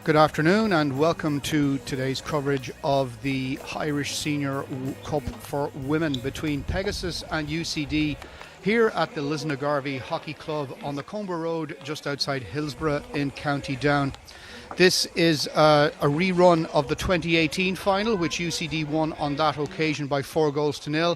Good afternoon and welcome to today's coverage of the Irish Senior Cup for Women between Pegasus and UCD here at the Lisnagarvey Hockey Club on the Comber Road just outside Hillsborough in County Down. This is a rerun of the 2018 final, which UCD won on that occasion by 4-0.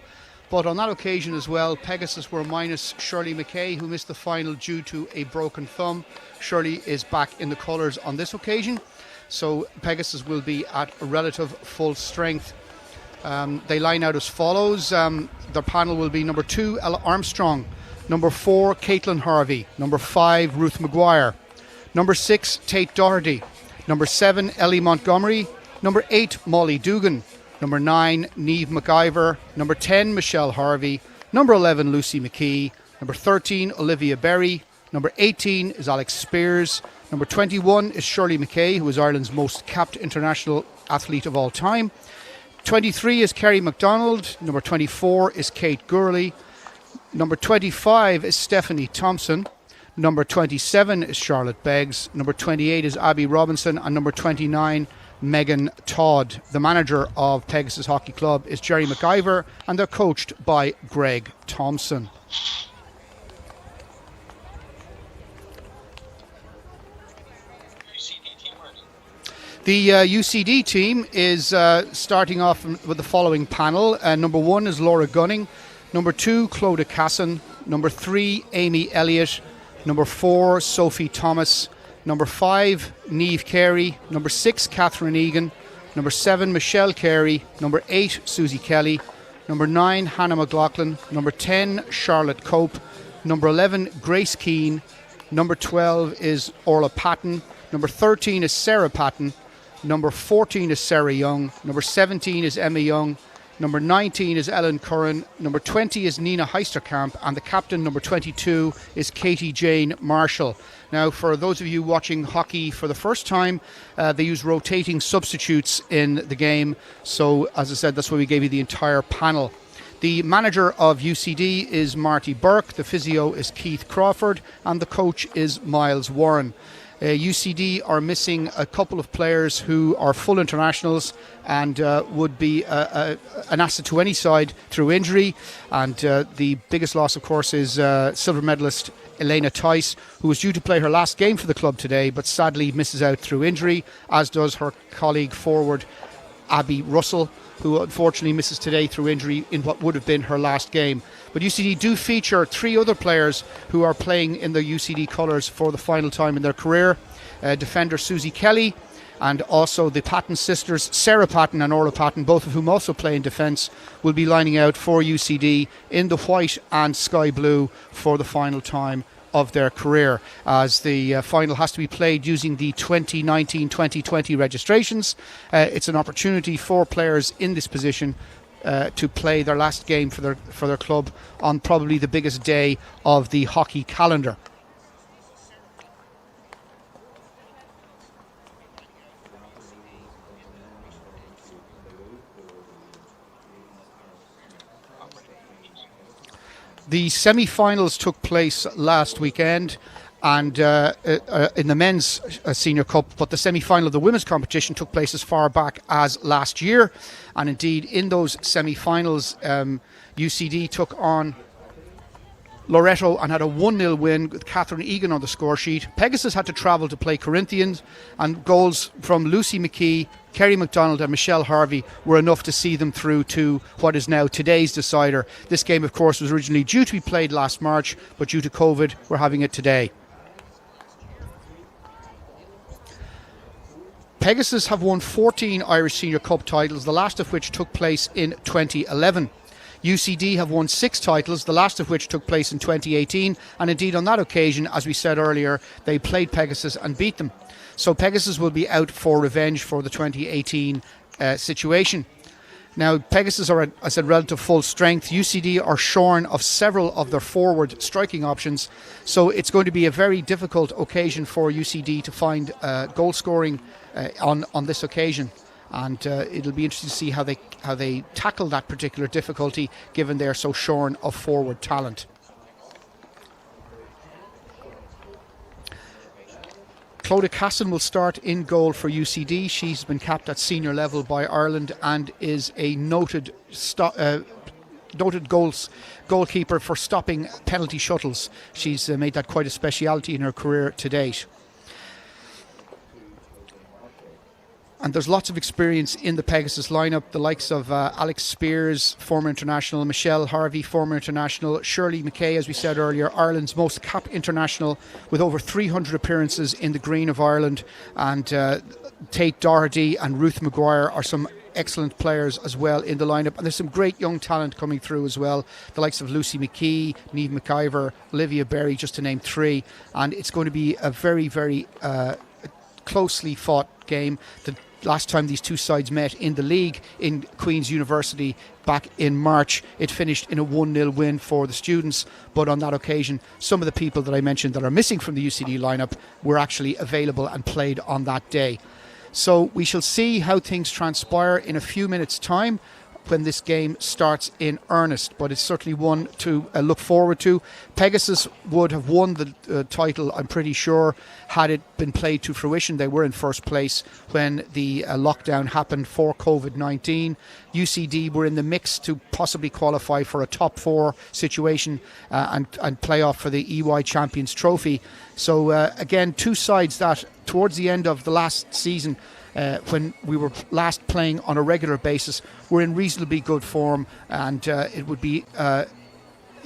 But on that occasion as well, Pegasus were minus Shirley McKay, who missed the final due to a broken thumb. Shirley is back in the colours on this occasion, so Pegasus will be at relative full strength. They line out as follows. Their panel will be number 2, Ella Armstrong, number 4, Caitlin Harvey, number 5, Ruth Maguire, number 6, Tate Doherty, number 7, Ellie Montgomery, number 8, Molly Dugan, number 9, Niamh McIver, number 10, Michelle Harvey, number 11, Lucy McKee, number 13, Olivia Berry, number 18 is Alex Spears, number 21 is Shirley McKay, who is Ireland's most capped international athlete of all time. 23 is Kerry MacDonald, number 24 is Kate Gurley, number 25 is Stephanie Thompson, number 27 is Charlotte Beggs, number 28 is Abby Robinson, and number 29 Megan Todd. The manager of Pegasus Hockey Club is Jerry McIver, and they're coached by Greg Thompson. The UCD team is starting off with the following panel. Number 1 is Laura Gunning, number 2 Claudia Cassin, number 3 Amy Elliott, number 4 Sophie Thomas, number 5 Niamh Carey, number 6 Catherine Egan, number 7 Michelle Carey, number 8 Susie Kelly, number 9 Hannah McLaughlin, number 10 Charlotte Cope, number 11 Grace Keane, number 12 is Orla Patton, number 13 is Sarah Patton, number 14 is Sarah Young, number 17 is Emma Young, number 19 is Ellen Curran, number 20 is Nina Heisterkamp, and the captain, number 22, is Katie Jane Marshall. Now, for those of you watching hockey for the first time, they use rotating substitutes in the game. So, as I said, that's why we gave you the entire panel. The manager of UCD is Marty Burke, the physio is Keith Crawford, and the coach is Miles Warren. UCD are missing a couple of players who are full internationals and would be an asset to any side through injury. And the biggest loss, of course, is silver medalist Elena Tice, who was due to play her last game for the club today, but sadly misses out through injury, as does her colleague forward Abby Russell, who unfortunately misses today through injury in what would have been her last game. But UCD do feature 3 other players who are playing in the UCD colours for the final time in their career. Defender Susie Kelly, and also the Patton sisters, Sarah Patton and Orla Patton, both of whom also play in defence, will be lining out for UCD in the white and sky blue for the final time of their career, as the final has to be played using the 2019-2020 registrations. It's an opportunity for players in this position to play their last game for their club on probably the biggest day of the hockey calendar. The semi-finals took place last weekend, and in the men's senior cup, but the semi-final of the women's competition took place as far back as last year. And indeed, in those semi-finals, UCD took on Loreto and had a 1-0 win with Catherine Egan on the score sheet. Pegasus had to travel to play Corinthians, and goals from Lucy McKee, Kerry MacDonald and Michelle Harvey were enough to see them through to what is now today's decider. This game, of course, was originally due to be played last March, but due to COVID, we're having it today. Pegasus have won 14 Irish Senior Cup titles, the last of which took place in 2011. UCD have won 6 titles, the last of which took place in 2018, and indeed on that occasion, as we said earlier, they played Pegasus and beat them. So Pegasus will be out for revenge for the 2018 situation. Now, Pegasus are at, I said, relative full strength. UCD are shorn of several of their forward striking options, so it's going to be a very difficult occasion for UCD to find goal scoring on this occasion. And it'll be interesting to see how they tackle that particular difficulty, given they're so shorn of forward talent. Claudia Cassin will start in goal for UCD. She's been capped at senior level by Ireland and is a noted goalkeeper for stopping penalty shuttles. She's made that quite a speciality in her career to date. And there's lots of experience in the Pegasus lineup. The likes of Alex Spears, former international, Michelle Harvey, former international, Shirley McKay, as we said earlier, Ireland's most capped international with over 300 appearances in the green of Ireland. And Tate Doherty and Ruth Maguire are some excellent players as well in the lineup. And there's some great young talent coming through as well. The likes of Lucy McKee, Niamh McIver, Olivia Berry, just to name three. And it's going to be a very, very closely fought game. The last time these two sides met in the league in Queen's University back in March, it finished in a 1-0 win for the students. But on that occasion, some of the people that I mentioned that are missing from the UCD lineup were actually available and played on that day. So we shall see how things transpire in a few minutes' time when this game starts in earnest, but it's certainly one to look forward to. Pegasus would have won the title, I'm pretty sure, had it been played to fruition. They were in first place when the lockdown happened for COVID-19. UCD were in the mix to possibly qualify for a top four situation and play off for the EY Champions Trophy. So again, two sides that towards the end of the last season, when we were last playing on a regular basis, we're in reasonably good form, and it would be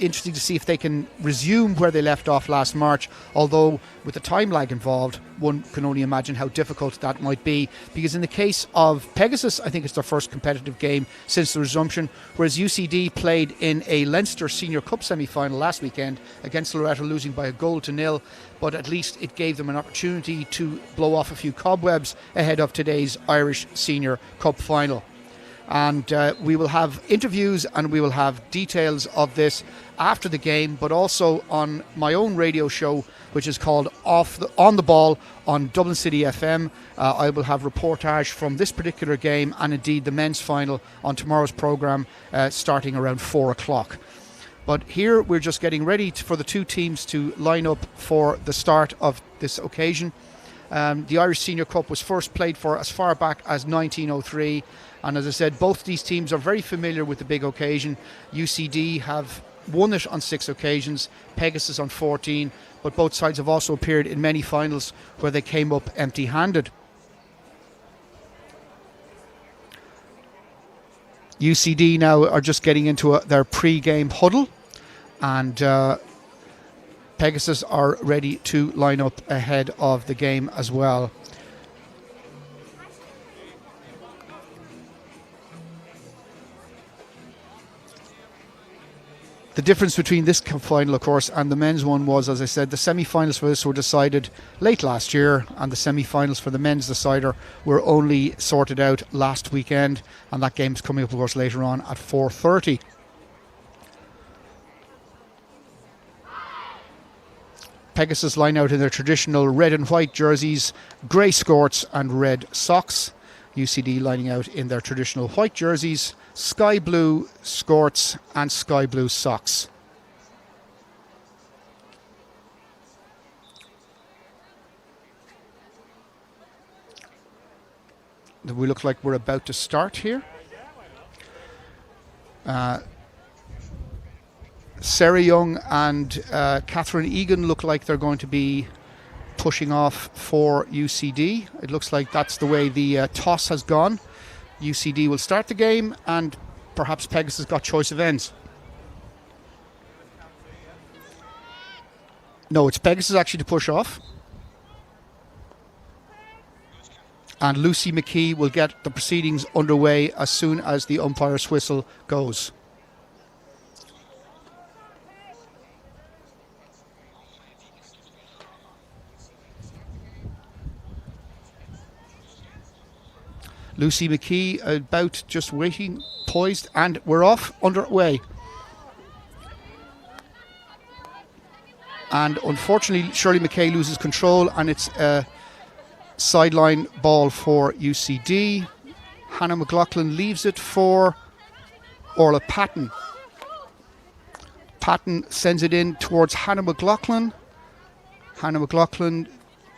interesting to see if they can resume where they left off last March, although with the time lag involved, one can only imagine how difficult that might be, because in the case of Pegasus, I think it's their first competitive game since the resumption, whereas UCD played in a Leinster Senior Cup semi-final last weekend against Loreto, losing by 1-0, but at least it gave them an opportunity to blow off a few cobwebs ahead of today's Irish Senior Cup final. And we will have interviews and we will have details of this after the game, but also on my own radio show, which is called On the Ball on Dublin City FM. I will have reportage from this particular game and indeed the men's final on tomorrow's programme starting around 4 o'clock. But here we're just getting ready for the two teams to line up for the start of this occasion. The Irish Senior Cup was first played for as far back as 1903. And as I said, both these teams are very familiar with the big occasion. UCD have won it on 6 occasions, Pegasus on 14, but both sides have also appeared in many finals where they came up empty-handed. UCD now are just getting into their pre-game huddle, and Pegasus are ready to line up ahead of the game as well. The difference between this final, of course, and the men's one was, as I said, the semi-finals for this were decided late last year, and the semi-finals for the men's decider were only sorted out last weekend, and that game's coming up, of course, later on at 4:30. Pegasus line out in their traditional red and white jerseys, grey skirts and red socks. UCD lining out in their traditional white jerseys, sky blue skirts and sky blue socks. We look like we're about to start here. Sarah Young and Catherine Egan look like they're going to be pushing off for UCD. It looks like that's the way the toss has gone. UCD will start the game, and perhaps Pegasus got choice of ends. No, it's Pegasus actually to push off. And Lucy McKee will get the proceedings underway as soon as the umpire's whistle goes. Lucy McKee about just waiting, poised, and we're off, underway. And unfortunately, Shirley McKay loses control, and it's a sideline ball for UCD. Hannah McLaughlin leaves it for Orla Patton. Patton sends it in towards Hannah McLaughlin. Hannah McLaughlin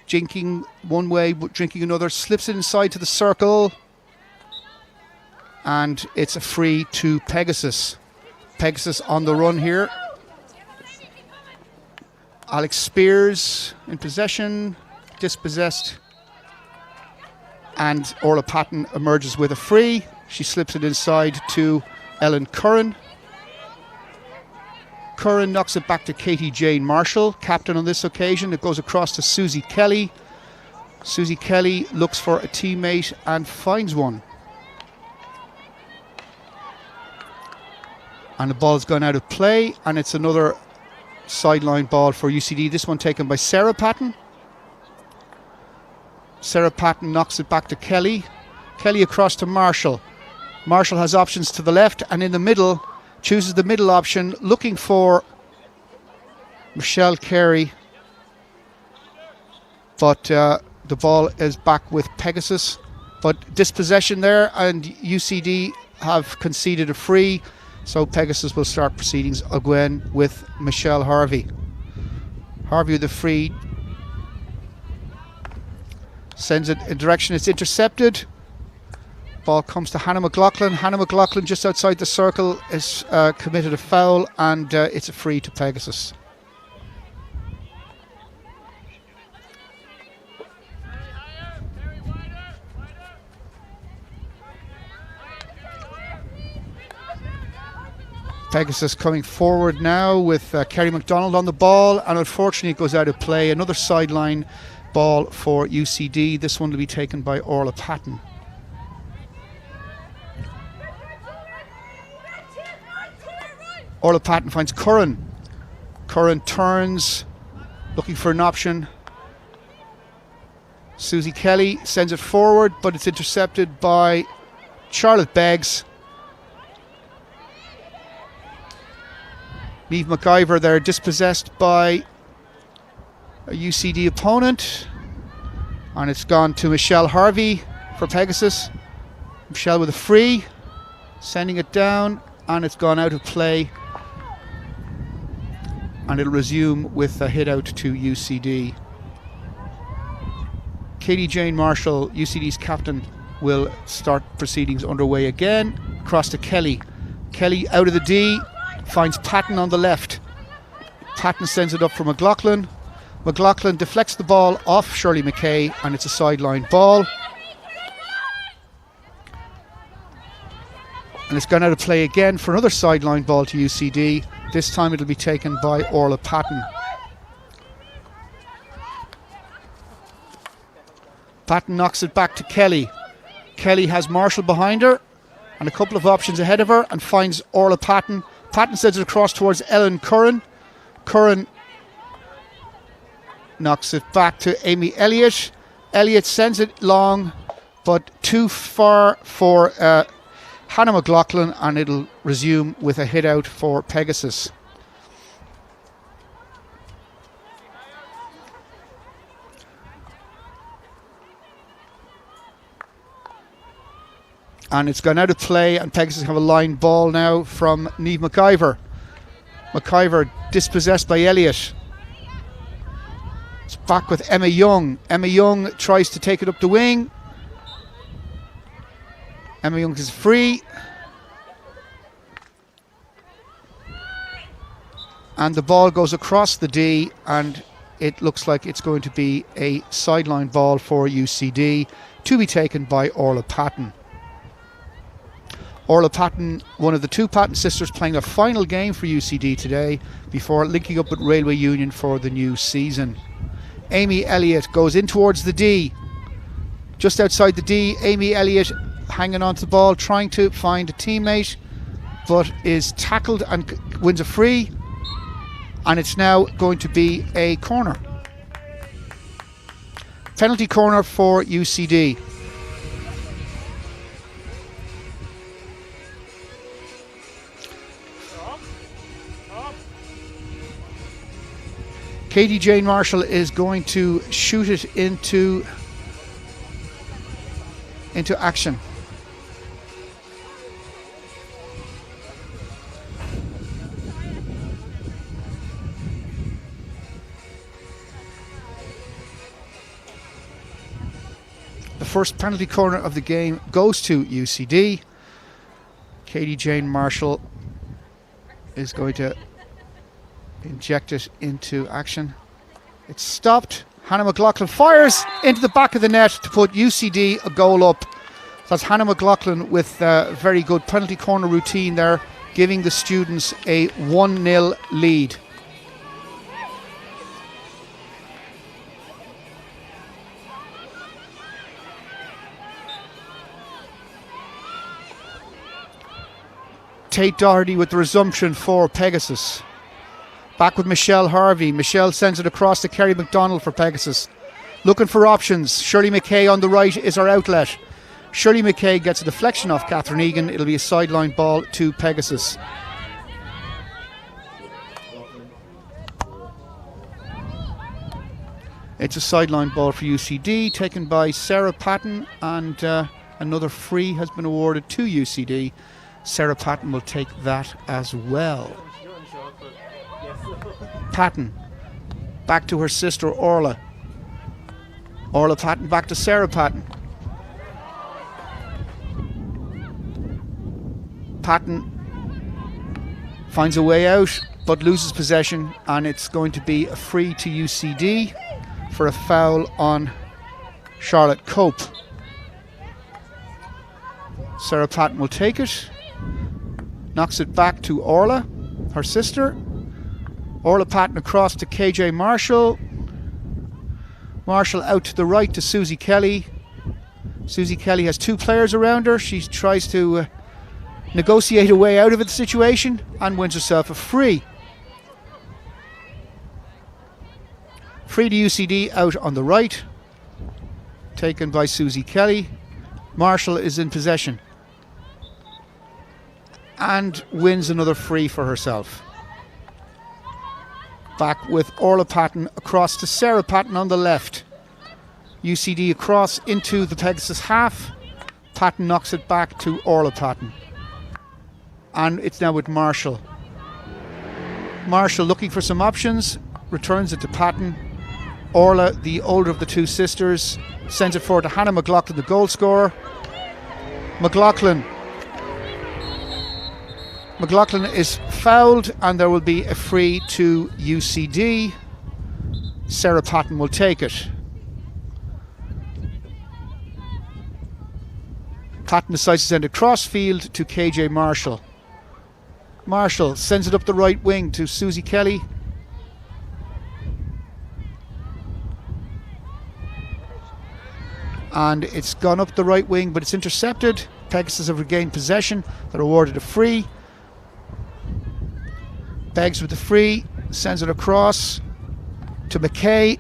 jinking one way, but drinking another. Slips it inside to the circle. And it's a free to Pegasus. Pegasus on the run here. Alex Spears in possession. Dispossessed. And Orla Patton emerges with a free. She slips it inside to Ellen Curran. Curran knocks it back to Katie Jane Marshall, captain on this occasion. It goes across to Susie Kelly. Susie Kelly looks for a teammate and finds one. And the ball's gone out of play, and it's another sideline ball for UCD. This one taken by Sarah Patton. Sarah Patton knocks it back to Kelly. Kelly across to Marshall. Marshall has options to the left and in the middle. Chooses the middle option, looking for Michelle Carey. But the ball is back with Pegasus. But dispossession there, and UCD have conceded a free. So Pegasus will start proceedings again with Michelle Harvey. Harvey with the free. Sends it in direction. It's intercepted. Ball comes to Hannah McLaughlin. Hannah McLaughlin just outside the circle has committed a foul, and it's a free to Pegasus. Pegasus coming forward now with Kerry McDonald on the ball, and unfortunately it goes out of play. Another sideline ball for UCD. This one will be taken by Orla Patton. Orla Patton finds Curran. Curran turns, looking for an option. Susie Kelly sends it forward, but it's intercepted by Charlotte Beggs. Ruth Maguire there, dispossessed by a UCD opponent. And it's gone to Michelle Harvey for Pegasus. Michelle with a free, sending it down, and it's gone out of play. And it'll resume with a hit out to UCD. Katie Jane Marshall, UCD's captain, will start proceedings underway again. Across to Kelly. Kelly out of the D, finds Patton on the left. Patton sends it up for McLaughlin. McLaughlin deflects the ball off Shirley McKay, and it's a sideline ball. And it's gone out of play again for another sideline ball to UCD. This time it'll be taken by Orla Patton. Patton knocks it back to Kelly. Kelly has Marshall behind her and a couple of options ahead of her, and finds Orla Patton. Patton sends it across towards Ellen Curran. Curran knocks it back to Amy Elliott. Elliott sends it long, but too far for Hannah McLaughlin, and it'll resume with a hit out for Pegasus. And it's gone out of play, and Pegasus have a line ball now from Niamh McIver. McIver dispossessed by Elliott. It's back with Emma Young. Emma Young tries to take it up the wing. Emma Young is free. And the ball goes across the D, and it looks like it's going to be a sideline ball for UCD, to be taken by Orla Patton. Orla Patton, one of the two Patton sisters, playing their final game for UCD today before linking up with Railway Union for the new season. Amy Elliott goes in towards the D. Just outside the D, Amy Elliott hanging on to the ball, trying to find a teammate, but is tackled and wins a free. And it's now going to be a corner. Penalty corner for UCD. Katie Jane Marshall is going to shoot it into action. first penalty corner of the game goes to UCD. Katie Jane Marshall is going to inject it into action. It's stopped. Hannah McLaughlin fires into the back of the net to put UCD a goal up. That's Hannah McLaughlin with a very good penalty corner routine there, giving the students a 1-0 lead. Tate Doherty with the resumption for Pegasus. Back with Michelle Harvey. Michelle sends it across to Kerry McDonald for Pegasus. Looking for options. Shirley McKay on the right is her outlet. Shirley McKay gets a deflection off Catherine Egan. It'll be a sideline ball to Pegasus. It's a sideline ball for UCD, taken by Sarah Patton, and another free has been awarded to UCD. Sarah Patton will take that as well. Patton back to her sister Orla. Orla Patton back to Sarah Patton. Patton finds a way out but loses possession, and it's going to be a free to UCD for a foul on Charlotte Cope. Sarah Patton will take it, knocks it back to Orla, her sister. Orla Patton across to KJ Marshall. Marshall out to the right to Susie Kelly. Susie Kelly has two players around her. She tries to negotiate a way out of the situation and wins herself a free. Free to UCD out on the right, taken by Susie Kelly. Marshall is in possession and wins another free for herself. Back with Orla Patton across to Sarah Patton on the left. UCD across into the Pegasus half. Patton knocks it back to Orla Patton. And it's now with Marshall. Marshall looking for some options, returns it to Patton. Orla, the older of the two sisters, sends it forward to Hannah McLaughlin, the goal scorer. McLaughlin is fouled, and there will be a free to UCD. Sarah Patton will take it. Patton decides to send it cross field to KJ Marshall. Marshall sends it up the right wing to Susie Kelly. And it's gone up the right wing, but it's intercepted. Pegasus have regained possession. They're awarded a free. Beggs with the free, sends it across to McKay.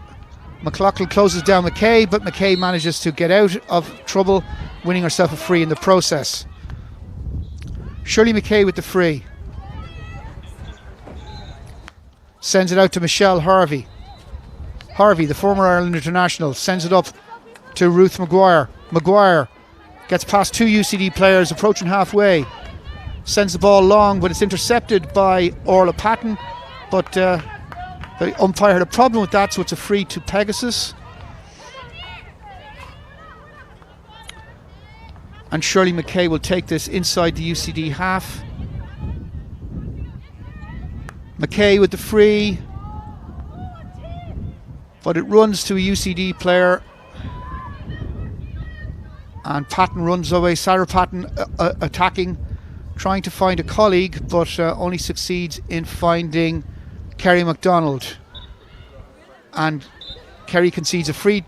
McLaughlin closes down McKay, but McKay manages to get out of trouble, winning herself a free in the process. Shirley McKay with the free. Sends it out to Michelle Harvey. Harvey, the former Ireland international, sends it up to Ruth Maguire. Maguire gets past two UCD players, approaching halfway. Sends the ball long, but it's intercepted by Orla Patton. But the umpire had a problem with that, so it's a free to Pegasus. And Shirley McKay will take this inside the UCD half. McKay with the free, but it runs to a UCD player. And Patton runs away. Sarah Patton attacking, trying to find a colleague, but only succeeds in finding Kerry McDonald. And Kerry concedes a free.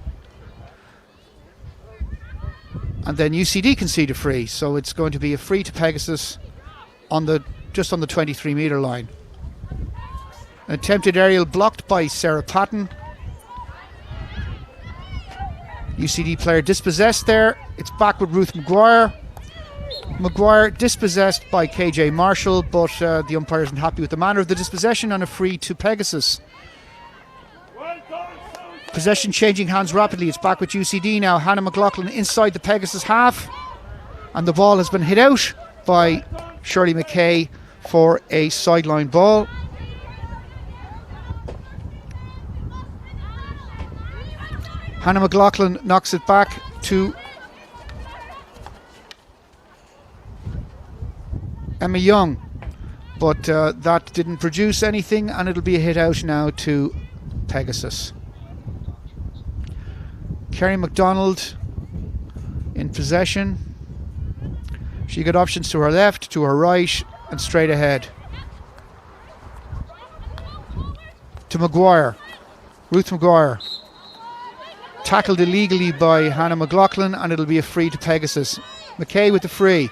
And then UCD concede a free. So it's going to be a free to Pegasus just on the 23-metre line. An attempted aerial blocked by Sarah Patton. UCD player dispossessed there. It's back with Ruth Maguire. Maguire dispossessed by KJ Marshall, but the umpire isn't happy with the manner of the dispossession, and a free to Pegasus. Possession changing hands rapidly. It's back with UCD now. Hannah McLaughlin inside the Pegasus half, and the ball has been hit out by Shirley McKay for a sideline ball. Hannah McLaughlin knocks it back to Emma Young. But that didn't produce anything, and it'll be a hit out now to Pegasus. Kerry MacDonald in possession. She got options to her left, to her right, and straight ahead. To Maguire. Ruth Maguire. Tackled illegally by Hannah McLaughlin, and it'll be a free to Pegasus. McKay with the free.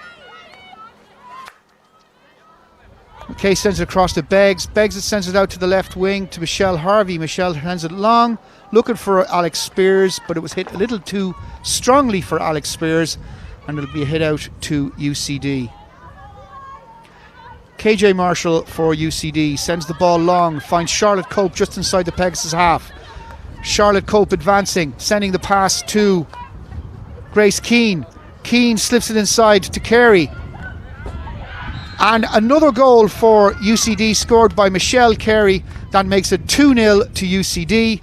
McKay sends it across to Beggs. Beggs sends it out to the left wing to Michelle Harvey. Michelle hands it long, looking for Alex Spears, but it was hit a little too strongly for Alex Spears, and it'll be a hit out to UCD. KJ Marshall for UCD sends the ball long, finds Charlotte Cope just inside the Pegasus half. Charlotte Cope advancing, sending the pass to Grace Keane. Keane slips it inside to Carey. And another goal for UCD scored by Michelle Carey. That makes it 2-0 to UCD.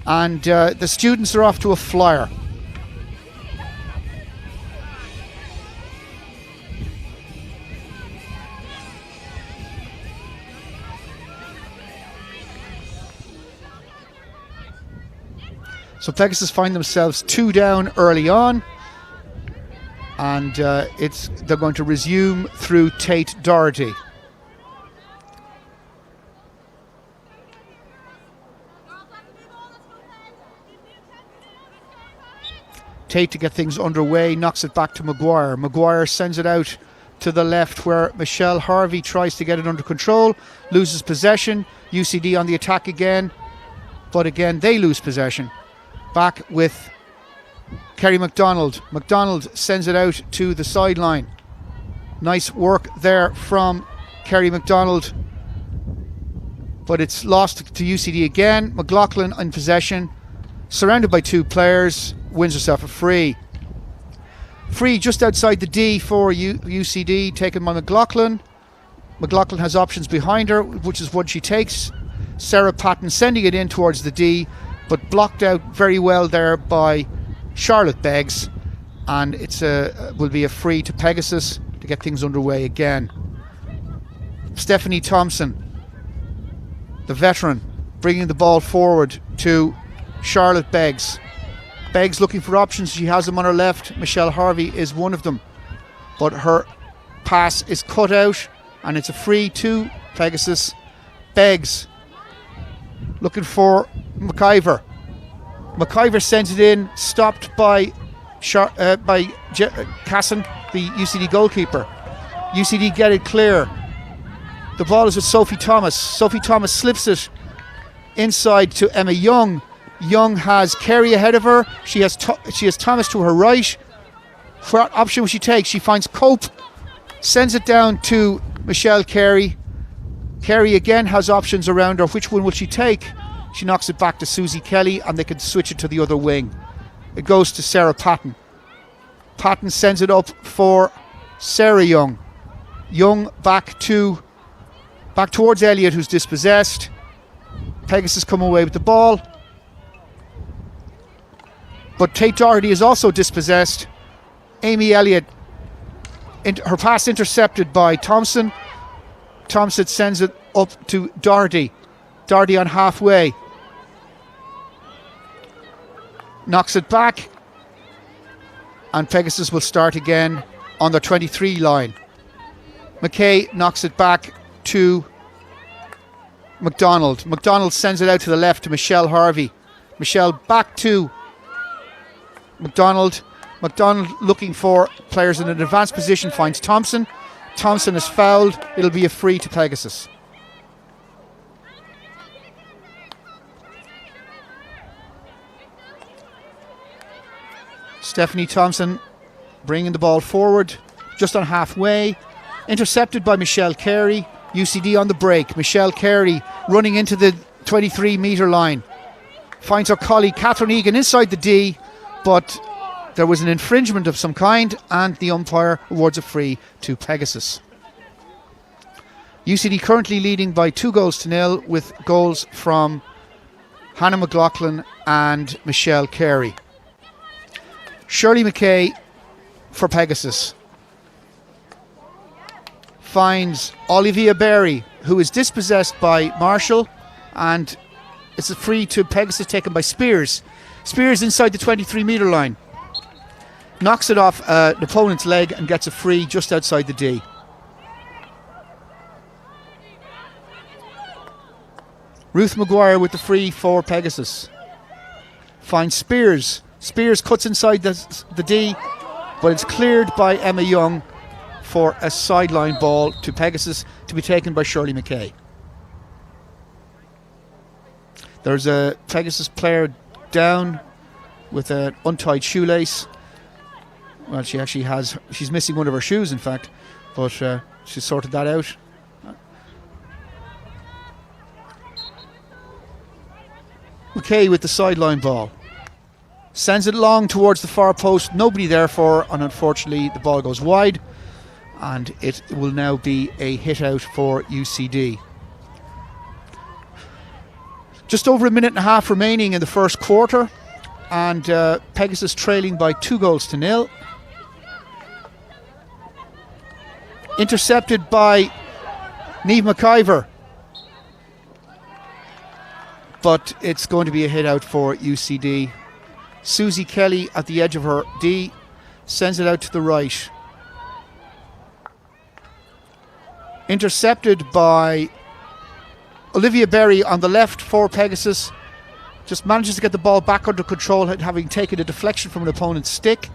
And the students are off to a flyer. So Pegasus find themselves 2 down early on. And they're going to resume through Tate Doherty. Tate, to get things underway, knocks it back to Maguire. Maguire sends it out to the left where Michelle Harvey tries to get it under control, loses possession. UCD on the attack again, but again they lose possession. Back with Kerry MacDonald. MacDonald sends it out to the sideline. Nice work there from Kerry MacDonald, but it's lost to UCD again. McLaughlin in possession, surrounded by 2 players, wins herself a free. Free just outside the D for UCD, taken by McLaughlin. McLaughlin has options behind her, which is what she takes. Sarah Patton sending it in towards the D, but blocked out very well there by Charlotte Beggs, and it's will be a free to Pegasus to get things underway again. Stephanie Thompson, the veteran, bringing the ball forward to Charlotte Beggs. Beggs looking for options. She has them on her left. Michelle Harvey is one of them, but her pass is cut out, and it's a free to Pegasus. Beggs looking for McIver. McIver sends it in, stopped by Cassin, the UCD goalkeeper. UCD get it clear. The ball is with Sophie Thomas. Sophie Thomas slips it inside to Emma Young. Young has Carey ahead of her. She has Thomas to her right. What option will she take? She finds Cope, sends it down to Michelle Carey. Carey again has options around her. Which one will she take? She knocks it back to Susie Kelly, and they can switch it to the other wing. It goes to Sarah Patton. Patton sends it up for Sarah Young. Young back towards Elliott, who's dispossessed. Pegasus come away with the ball, but Tate Doherty is also dispossessed. Amy Elliott, her pass intercepted by Thompson. Thompson sends it up to Doherty. Doherty on halfway. Knocks it back. And Pegasus will start again on their 23 line. McKay knocks it back to MacDonald. MacDonald sends it out to the left to Michelle Harvey. Michelle back to MacDonald. MacDonald looking for players in an advanced position, finds Thompson. Thompson is fouled. It'll be a free to Pegasus. Stephanie Thompson bringing the ball forward just on halfway. Intercepted by Michelle Carey. UCD on the break. Michelle Carey running into the 23-metre line. Finds her colleague Catherine Egan inside the D, but there was an infringement of some kind, and the umpire awards a free to Pegasus. UCD currently leading by 2-0 with goals from Hannah McLaughlin and Michelle Carey. Shirley McKay for Pegasus. finds Olivia Berry, who is dispossessed by Marshall, and it's a free to Pegasus taken by Spears. Spears inside the 23-metre line. Knocks it off the opponent's leg and gets a free just outside the D. Ruth Maguire with the free for Pegasus. Finds Spears. Spears cuts inside the D, but it's cleared by Emma Young for a sideline ball to Pegasus to be taken by Shirley McKay. There's a Pegasus player down with an untied shoelace. Well, she actually she's missing one of her shoes, in fact, but she sorted that out. McKay with the sideline ball. Sends it long towards the far post. Nobody there for, and unfortunately the ball goes wide, and it will now be a hit out for UCD. Just over a minute and a half remaining in the first quarter, and Pegasus trailing by 2-0. Intercepted by Niamh McIver, but it's going to be a hit out for UCD. Susie Kelly at the edge of her D sends it out to the right. Intercepted by Olivia Berry on the left for Pegasus. Just manages to get the ball back under control, having taken a deflection from an opponent's stick.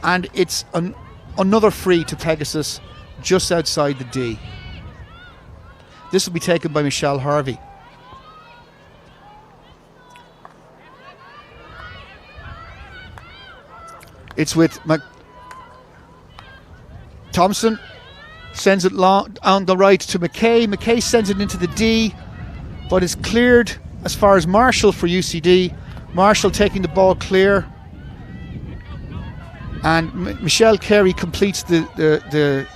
And it's another free to Pegasus just outside the D. This will be taken by Michelle Harvey. It's with Thompson. Sends it long on the right to McKay. McKay sends it into the D, but is cleared as far as Marshall for UCD. Marshall taking the ball clear. And Michelle Carey completes the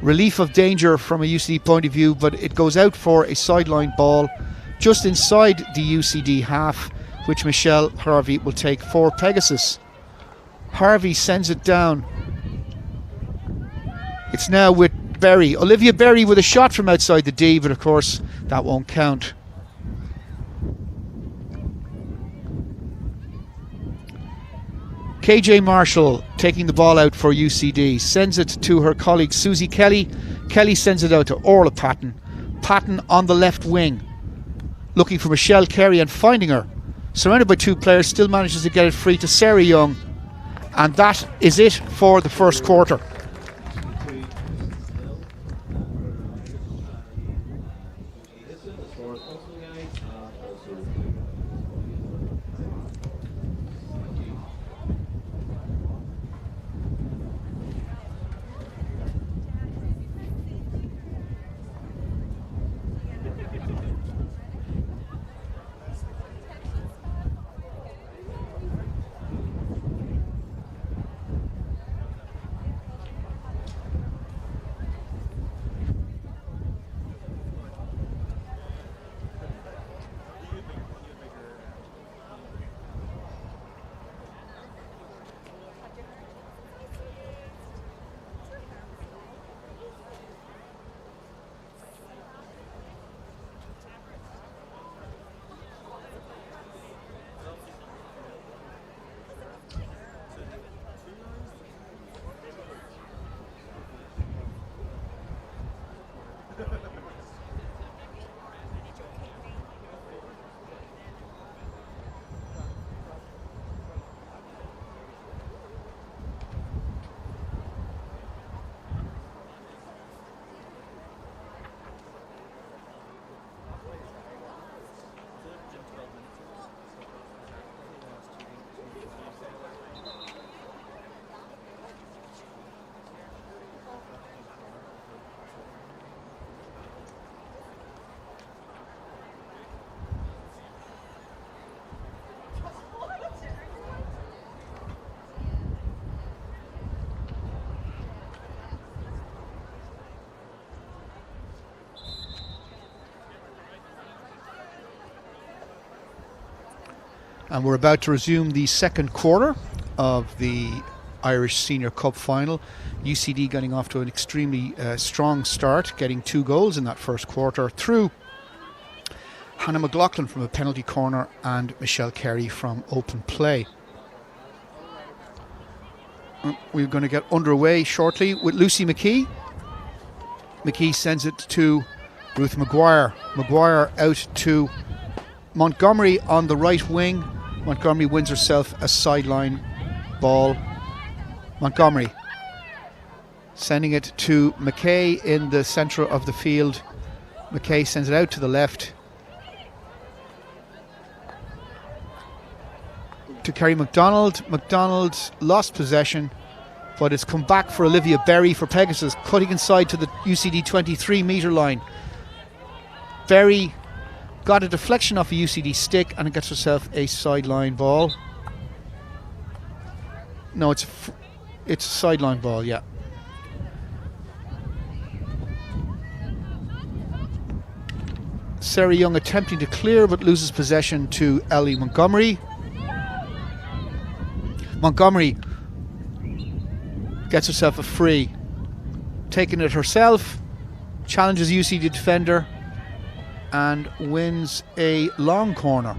relief of danger from a UCD point of view, but it goes out for a sideline ball just inside the UCD half, which Michelle Harvey will take for Pegasus. Harvey sends it down. It's now with Berry. Olivia Berry with a shot from outside the D, but of course that won't count. KJ Marshall taking the ball out for UCD. Sends it to her colleague Susie Kelly. Kelly sends it out to Orla Patton. Patton on the left wing, looking for Michelle Carey and finding her. Surrounded by two players, still manages to get it free to Sarah Young. And that is it for the first quarter. And we're about to resume the second quarter of the Irish Senior Cup final. UCD getting off to an extremely strong start, getting 2 goals in that first quarter through Hannah McLaughlin from a penalty corner and Michelle Carey from open play. We're going to get underway shortly with Lucy McKee. McKee sends it to Ruth Maguire. Maguire out to Montgomery on the right wing. Montgomery wins herself a sideline ball. Montgomery sending it to McKay in the centre of the field. McKay sends it out to the left to Kerry McDonald. McDonald lost possession, but it's come back for Olivia Berry for Pegasus, cutting inside to the UCD 23 metre line. Berry got a deflection off a UCD stick and it gets herself a sideline ball. No, it's a sideline ball, yeah. Sarah Young attempting to clear but loses possession to Ellie Montgomery. Montgomery gets herself a free, taking it herself, challenges UCD defender and wins a long corner.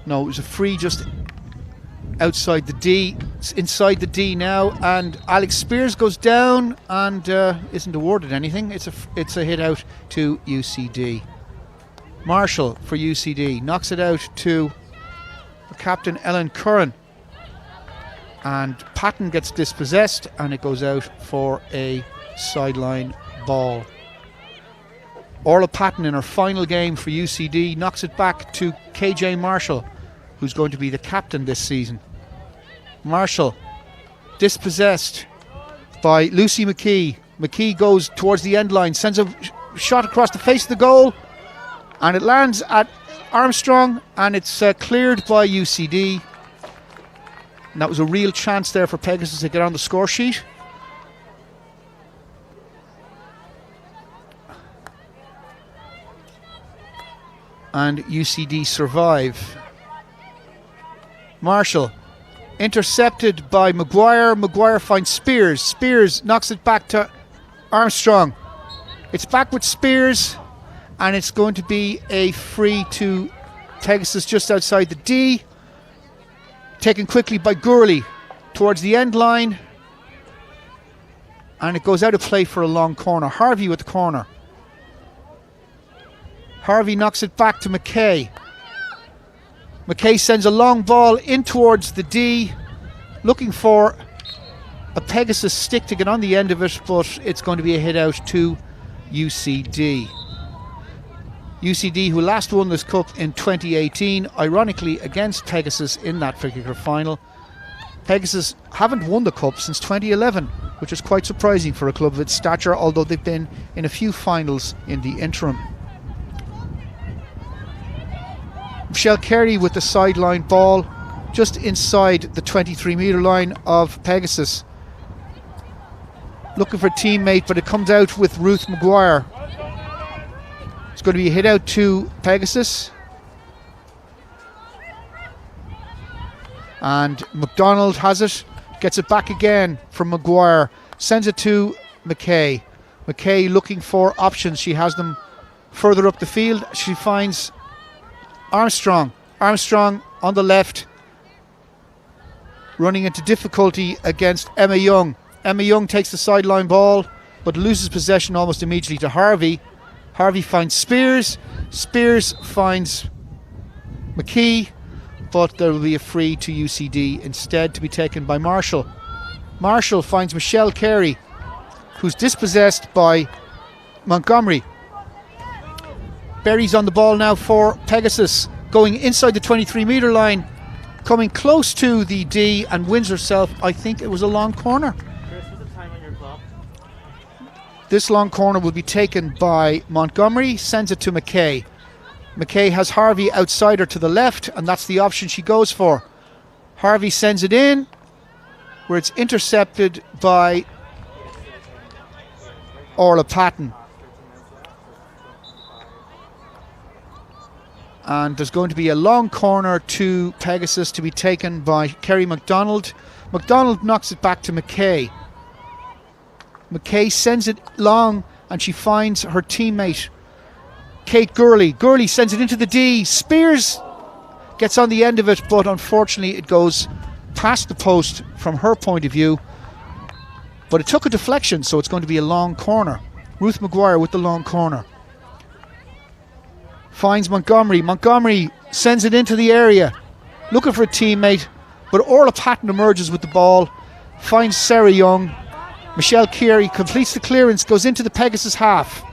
No, it was a free just outside the D. It's inside the D now, and Alex Spears goes down and isn't awarded anything. It's a hit out to UCD. Marshall for UCD knocks it out to the captain Ellen Curran, and Patton gets dispossessed and it goes out for a sideline ball. Orla Patton in her final game for UCD knocks it back to KJ Marshall, who's going to be the captain this season. Marshall dispossessed by Lucy McKee. McKee goes towards the end line, sends a shot across the face of the goal, and it lands at Armstrong, and it's cleared by UCD. And that was a real chance there for Pegasus to get on the score sheet. And UCD survive. Marshall intercepted by Maguire. Maguire finds Spears. Spears knocks it back to Armstrong. It's back with Spears, and it's going to be a free to Pegasus just outside the D. Taken quickly by Gurley towards the end line, and it goes out of play for a long corner. Harvey with the corner. Harvey knocks it back to McKay. McKay sends a long ball in towards the D, looking for a Pegasus stick to get on the end of it, but it's going to be a hit out to UCD. UCD, who last won this cup in 2018, ironically against Pegasus in that particular final. Pegasus haven't won the cup since 2011, which is quite surprising for a club of its stature, although they've been in a few finals in the interim. Michelle Carey with the sideline ball just inside the 23 metre line of Pegasus, looking for a teammate, but it comes out with Ruth Maguire. It's going to be a hit out to Pegasus, and McDonald has it, gets it back again from Maguire, sends it to McKay. McKay looking for options. She has them further up the field. She finds Armstrong. Armstrong on the left, running into difficulty against Emma Young. Emma Young takes the sideline ball but loses possession almost immediately to Harvey. Harvey finds Spears. Spears finds McKee, but there will be a free to UCD instead, to be taken by Marshall. Marshall finds Michelle Carey, who's dispossessed by Montgomery. Berry's on the ball now for Pegasus, going inside the 23 metre line, coming close to the D, and wins herself, I think it was a long corner. Chris, what's the time on your clock? This long corner will be taken by Montgomery, sends it to McKay. McKay has Harvey outside her to the left, and that's the option she goes for. Harvey sends it in, where it's intercepted by Orla Patton. And there's going to be a long corner to Pegasus to be taken by Kerry MacDonald. MacDonald knocks it back to McKay. McKay sends it long and she finds her teammate Kate Gurley. Gurley sends it into the D. Spears gets on the end of it, but unfortunately it goes past the post from her point of view. But it took a deflection, so it's going to be a long corner. Ruth Maguire with the long corner. Finds Montgomery. Montgomery sends it into the area, looking for a teammate, but Orla Patton emerges with the ball, finds Sarah Young. Michelle Carey completes the clearance, goes into the Pegasus half,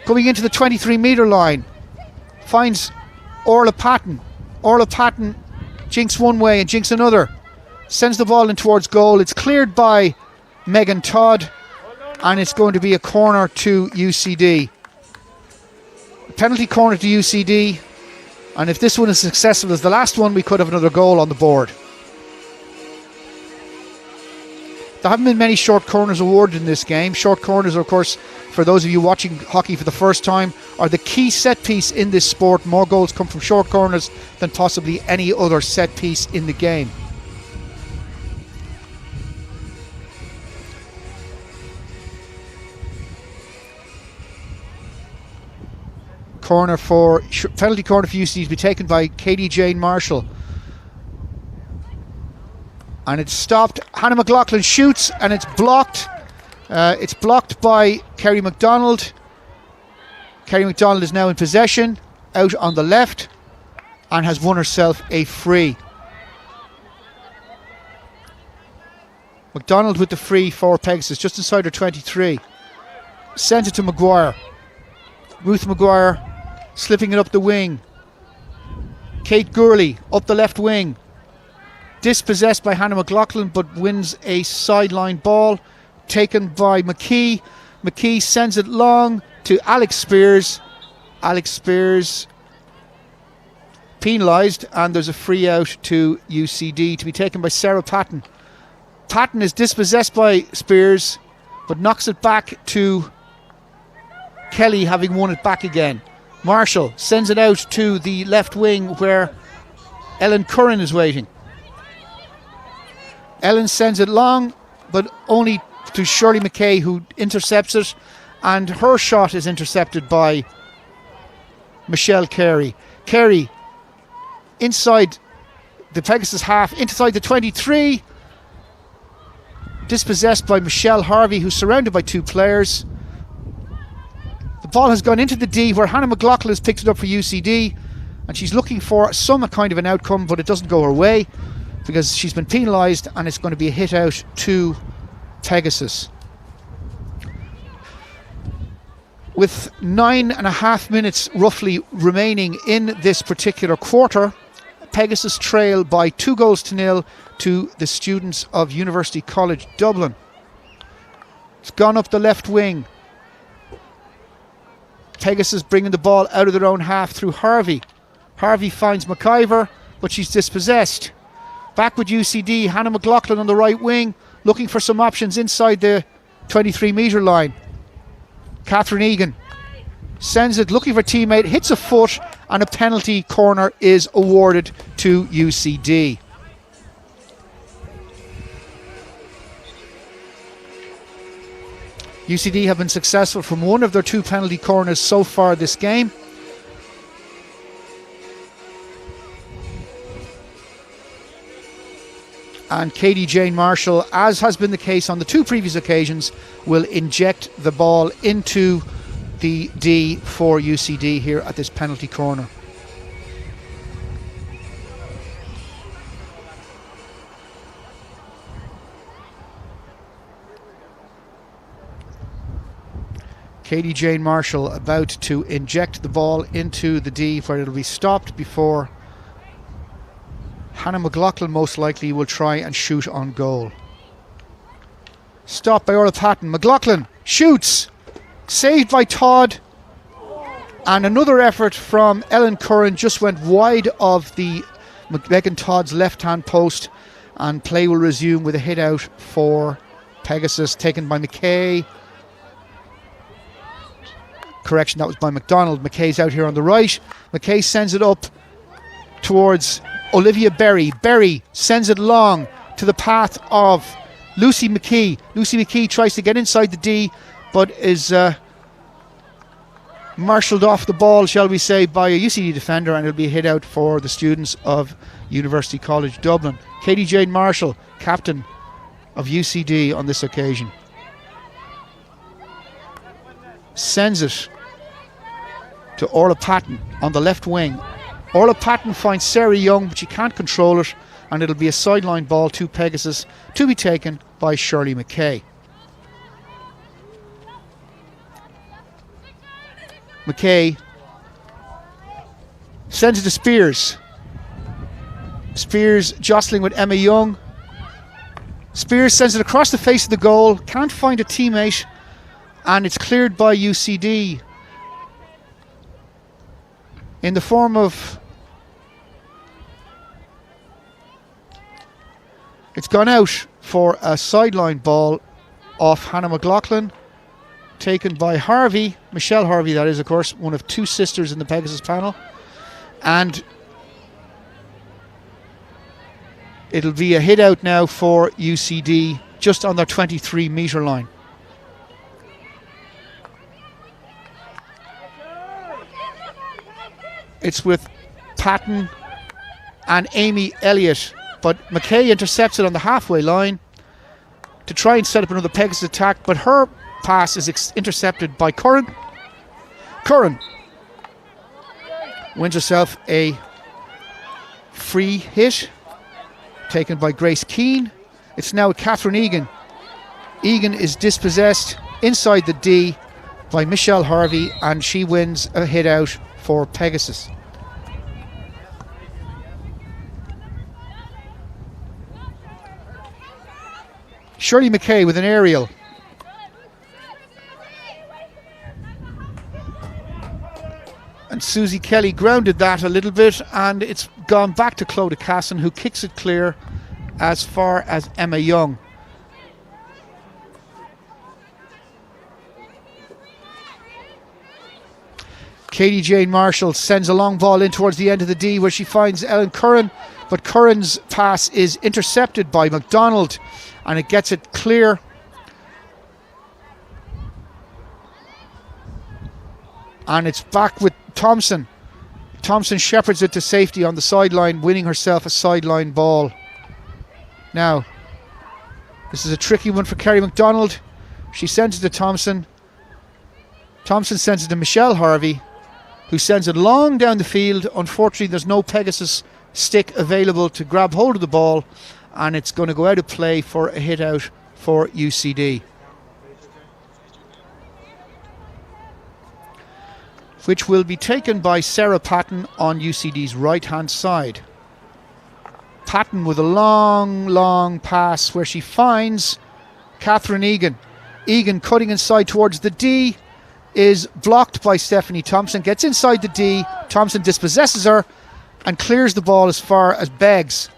going into the 23-metre line, finds Orla Patton. Orla Patton jinks one way and jinks another, sends the ball in towards goal. It's cleared by Megan Todd, and it's going to be a corner to UCD. A penalty corner to UCD, and if this one is successful as the last one, we could have another goal on the board. There haven't been many short corners awarded in this game. Short corners, of course, for those of you watching hockey for the first time, are the key set piece in this sport. More goals come from short corners than possibly any other set piece in the game. Penalty corner for UCD to be taken by Katie Jane Marshall. And it's stopped. Hannah McLaughlin shoots and it's blocked. It's blocked by Kerry MacDonald. Kerry MacDonald is now in possession, out on the left, and has won herself a free. MacDonald with the free for Pegasus, just inside her 23. Sends it to Maguire. Ruth Maguire slipping it up the wing. Kate Gurley up the left wing. Dispossessed by Hannah McLaughlin, but wins a sideline ball taken by McKee. McKee sends it long to Alex Spears. Alex Spears penalised, and there's a free out to UCD to be taken by Sarah Patton. Patton is dispossessed by Spears, but knocks it back to Kelly, having won it back again. Marshall sends it out to the left wing where Ellen Curran is waiting. Ellen sends it long, but only to Shirley McKay, who intercepts it, and her shot is intercepted by Michelle Carey. Carey inside the Pegasus half, inside the 23, dispossessed by Michelle Harvey, who's surrounded by two players. The ball has gone into the D, where Hannah McLaughlin has picked it up for UCD, and she's looking for some kind of an outcome, but it doesn't go her way because she's been penalised, and it's going to be a hit out to Pegasus. With 9.5 minutes roughly remaining in this particular quarter, Pegasus trail by 2-0 to the students of University College Dublin. It's gone up the left wing. Pegasus bringing the ball out of their own half through Harvey. Harvey finds McIver, but she's dispossessed. Back with UCD, Hannah McLaughlin on the right wing, looking for some options inside the 23-metre line. Catherine Egan sends it, looking for a teammate, hits a foot, and a penalty corner is awarded to UCD. UCD have been successful from one of their two penalty corners so far this game. And Katie Jane Marshall, as has been the case on the two previous occasions, will inject the ball into the D for UCD here at this penalty corner. Katie Jane Marshall about to inject the ball into the D, where it'll be stopped before Hannah McLaughlin most likely will try and shoot on goal. Stopped by Orla Patton. McLaughlin shoots, saved by Todd, and another effort from Ellen Curran just went wide of the Megan Todd's left hand post, and play will resume with a hit out for Pegasus, taken by McKay. correction, that was by McDonald. McKay's out here on the right. McKay sends it up towards Olivia Berry. Berry sends it long to the path of Lucy McKee. Lucy McKee tries to get inside the D, but is marshalled off the ball, shall we say, by a UCD defender, and it'll be a hit out for the students of University College Dublin. Katie Jane Marshall, captain of UCD on this occasion, sends it to Orla Patton on the left wing. Orla Patton finds Sarah Young, but she can't control it, and it'll be a sideline ball to Pegasus to be taken by Shirley McKay. McKay sends it to Spears. Spears jostling with Emma Young. Spears sends it across the face of the goal, can't find a teammate, and it's cleared by UCD in the form of... It's gone out for a sideline ball off Hannah McLaughlin, taken by Harvey, Michelle Harvey that is, of course, one of two sisters in the Pegasus panel, and it'll be a hit out now for UCD just on their 23 metre line. It's with Patton and Amy Elliott, but McKay intercepts it on the halfway line to try and set up another Pegasus attack, but her pass is intercepted by Curran. Curran wins herself a free hit taken by Grace Keane. It's now Catherine Egan. Egan is dispossessed inside the D by Michelle Harvey, and she wins a hit out for Pegasus. Shirley McKay with an aerial. And Susie Kelly grounded that a little bit, and it's gone back to Claudia Cassin, who kicks it clear as far as Emma Young. Katie Jane Marshall sends a long ball in towards the end of the D, where she finds Ellen Curran, but Curran's pass is intercepted by McDonald, and it gets it clear. And it's back with Thompson. Thompson shepherds it to safety on the sideline, winning herself a sideline ball. Now, this is a tricky one for Kerry McDonald. She sends it to Thompson. Thompson sends it to Michelle Harvey, who sends it long down the field. Unfortunately, there's no Pegasus stick available to grab hold of the ball, and it's going to go out of play for a hit out for UCD, which will be taken by Sarah Patton on UCD's right-hand side. Patton with a long pass where she finds Catherine Egan. Egan cutting inside towards the D is blocked by Stephanie Thompson, gets inside the D. Thompson dispossesses her and clears the ball as far as Beggs.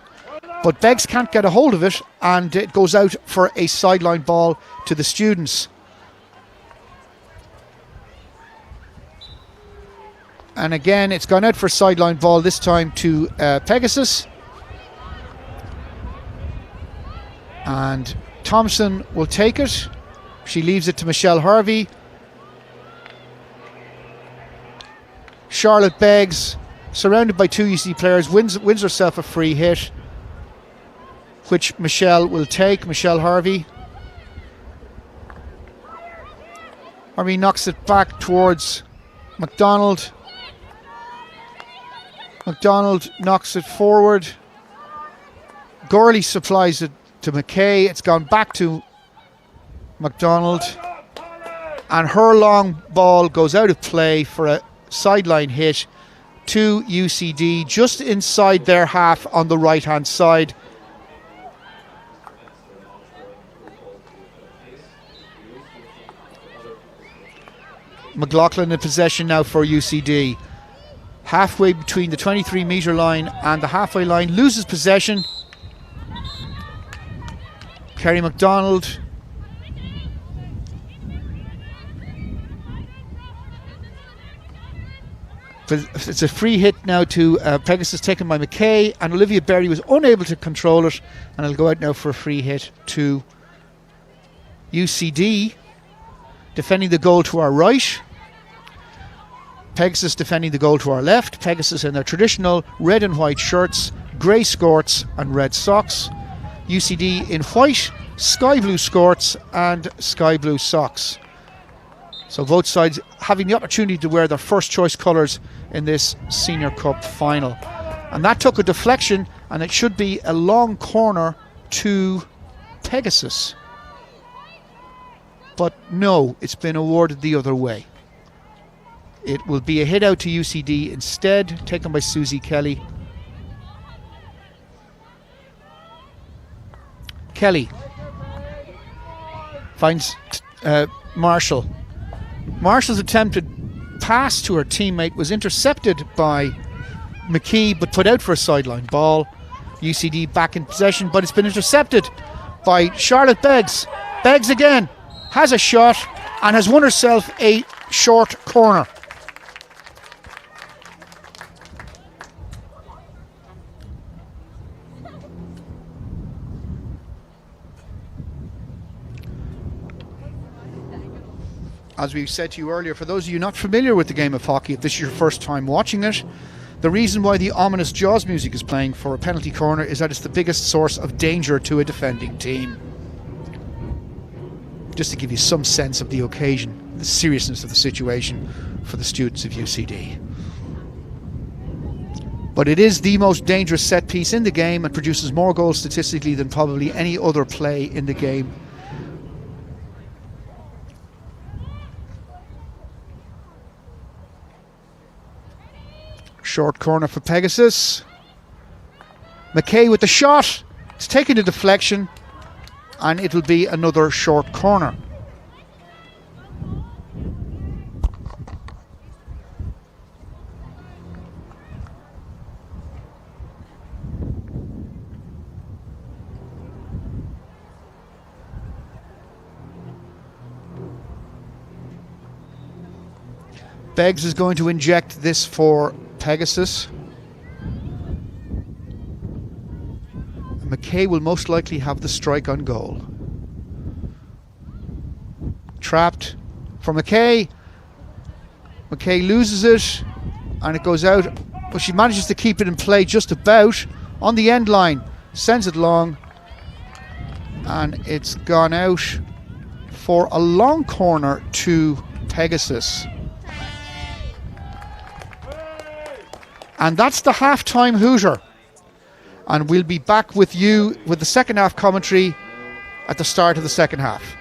But Beggs can't get a hold of it, and it goes out for a sideline ball to the students. And again, it's gone out for a sideline ball, this time to Pegasus. And Thompson will take it. She leaves it to Michelle Harvey. Charlotte Beggs, surrounded by two UCD players, wins herself a free hit, which Michelle will take. Michelle Harvey. Harvey knocks it back towards McDonald. McDonald knocks it forward. Gorley supplies it to McKay. It's gone back to McDonald, and her long ball goes out of play for a sideline hit to UCD just inside their half on the right hand side. McLaughlin in possession now for UCD. Halfway between the 23 metre line and the halfway line, loses possession. Kerry McDonald But it's a free hit now to Pegasus, taken by McKay, and Olivia Berry was unable to control it, and it'll go out now for a free hit to UCD, defending the goal to our right. Pegasus defending the goal to our left. Pegasus in their traditional red and white shirts, grey skirts and red socks. UCD in white, sky blue skirts and sky blue socks. So both sides having the opportunity to wear their first choice colours in this Senior Cup final. And that took a deflection, and it should be a long corner to Pegasus. But no, it's been awarded the other way. It will be a hit out to UCD instead, taken by Susie Kelly. Kelly finds Marshall. Marshall's attempted pass to her teammate was intercepted by McKee, but put out for a sideline ball. UCD back in possession, but it's been intercepted by Charlotte Beggs. Beggs again has a shot and has won herself a short corner. As we said to you earlier, for those of you not familiar with the game of hockey, if this is your first time watching it, the reason why the ominous Jaws music is playing for a penalty corner is that it's the biggest source of danger to a defending team. Just to give you some sense of the occasion, the seriousness of the situation for the students of UCD. But it is the most dangerous set piece in the game and produces more goals statistically than probably any other play in the game. Short corner for Pegasus. McKay with the shot. It's taken a deflection, and it'll be another short corner. Beggs is going to inject this for Pegasus. McKay will most likely have the strike on goal. Trapped for McKay. McKay loses it and it goes out, but she manages to keep it in play just about on the end line. Sends it long and it's gone out for a long corner to Pegasus. And that's the half-time hooter. And we'll be back with you with the second half commentary at the start of the second half.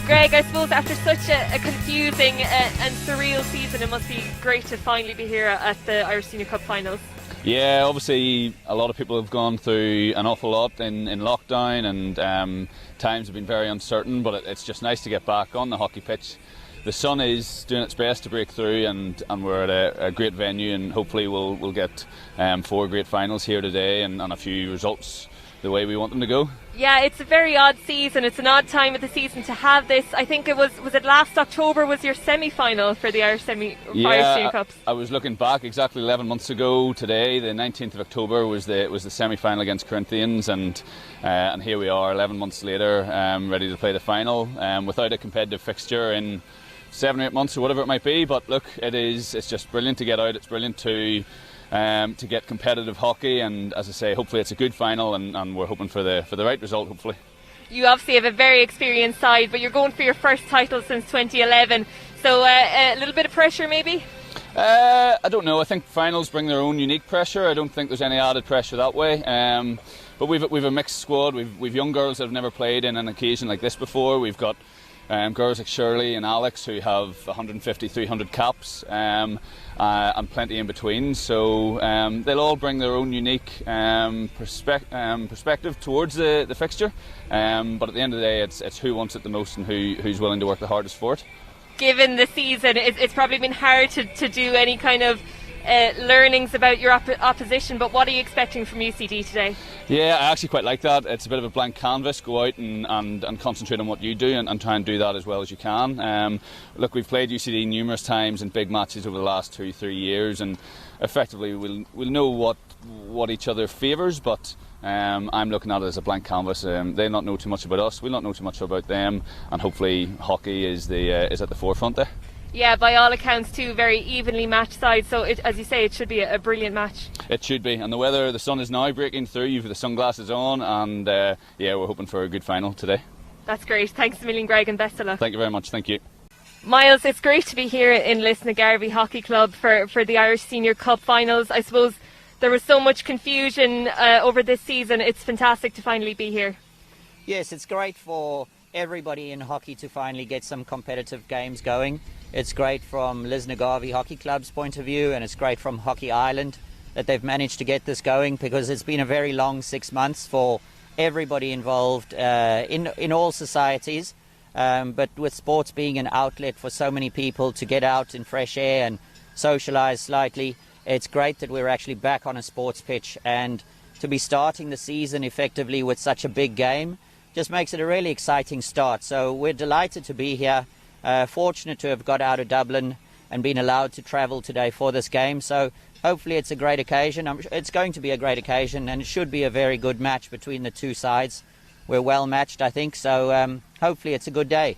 Greg, I suppose after such a confusing and surreal season, it must be great to finally be here at the Irish Senior Cup finals. Yeah, obviously a lot of people have gone through an awful lot in lockdown, and times have been very uncertain, but it's just nice to get back on the hockey pitch the sun is doing its best to break through, and we're at a great venue, and hopefully we'll get 4 great finals here today, and a few results the way we want them to go. Yeah, it's a very odd season. It's an odd time of the season to have this. I think it was it last October was your semi-final for the Irish Senior Cups? I was looking back exactly 11 months ago today. The 19th of October was the semi-final against Corinthians, and here we are 11 months later, ready to play the final without a competitive fixture in 7 or 8 months or whatever it might be. But look, it's just brilliant to get out. It's brilliant to get competitive hockey, and as I say, hopefully it's a good final, and we're hoping for the right result, hopefully. You obviously have a very experienced side, but you're going for your first title since 2011, so a little bit of pressure maybe? I don't know. I think finals bring their own unique pressure. I don't think there's any added pressure that way. But we've a mixed squad. We've young girls that have never played in an occasion like this before. We've got girls like Shirley and Alex who have 150, 300 caps, and plenty in between. So they'll all bring their own unique perspective towards the fixture. But at the end of the day, it's who wants it the most and who's willing to work the hardest for it. Given the season, it's probably been hard to do any kind of learnings about your opposition, but what are you expecting from UCD today? Yeah, I actually quite like that. It's a bit of a blank canvas. Go out and concentrate on what you do, and try and do that as well as you can. Look, we've played UCD numerous times in big matches over the last 2-3 years, and effectively we'll know what each other favours, but I'm looking at it as a blank canvas. They not know too much about us, we'll not know too much about them, and hopefully hockey is at the forefront there. Yeah, by all accounts, 2 very evenly matched sides, so as you say, it should be a brilliant match. It should be, and the sun is now breaking through. You've the sunglasses on, and yeah, we're hoping for a good final today. That's great. Thanks a million, Greg, and best of luck. Thank you very much. Thank you. Miles, it's great to be here in Lisnagarvey Hockey Club for the Irish Senior Cup finals. I suppose there was so much confusion over this season. It's fantastic to finally be here. Yes, it's great for everybody in hockey to finally get some competitive games going. It's great from Lisnagarvey Hockey Club's point of view, and it's great from Hockey Ireland that they've managed to get this going, because it's been a very long 6 months for everybody involved in all societies. But with sports being an outlet for so many people to get out in fresh air and socialise slightly, it's great that we're actually back on a sports pitch, and to be starting the season effectively with such a big game just makes it a really exciting start. So we're delighted to be here. Fortunate to have got out of Dublin and been allowed to travel today for this game. So hopefully it's a great occasion. It's going to be a great occasion, and it should be a very good match between the two sides. We're well matched, I think, so hopefully it's a good day.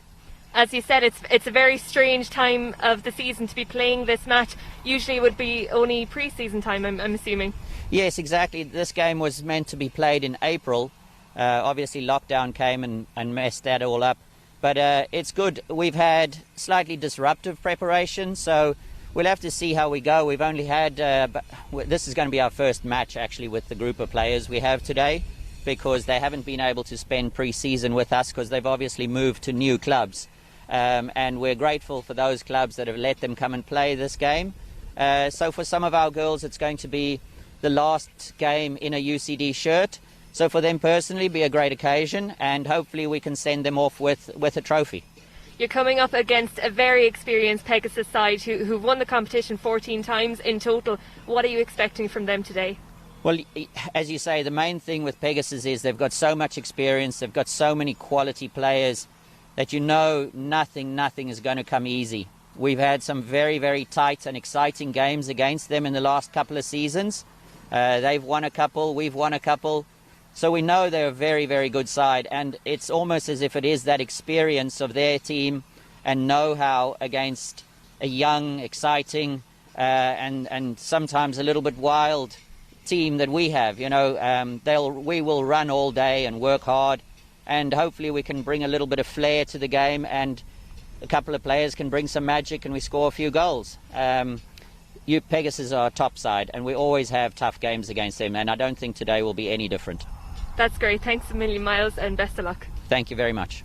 As you said, it's a very strange time of the season to be playing this match. Usually it would be only pre-season time, I'm assuming. Yes, exactly. This game was meant to be played in April. Obviously lockdown came and messed that all up. But it's good. We've had slightly disruptive preparation, so we'll have to see how we go. We've only had, this is going to be our first match actually with the group of players we have today, because they haven't been able to spend pre-season with us because they've obviously moved to new clubs. And we're grateful for those clubs that have let them come and play this game. So for some of our girls, it's going to be the last game in a UCD shirt. So for them personally, be a great occasion, and hopefully we can send them off with a trophy. You're coming up against a very experienced Pegasus side who've won the competition 14 times in total. What are you expecting from them today? Well, as you say, the main thing with Pegasus is they've got so much experience, they've got so many quality players that you know nothing is going to come easy. We've had some very, very tight and exciting games against them in the last couple of seasons. They've won a couple, we've won a couple. So we know they're a very, very good side, and it's almost as if it is that experience of their team and know-how against a young, exciting, and sometimes a little bit wild team that we have. You know, we will run all day and work hard, and hopefully we can bring a little bit of flair to the game, and a couple of players can bring some magic and we score a few goals. Pegasus are a top side, and we always have tough games against them, and I don't think today will be any different. That's great. Thanks a million, Miles, and best of luck. Thank you very much.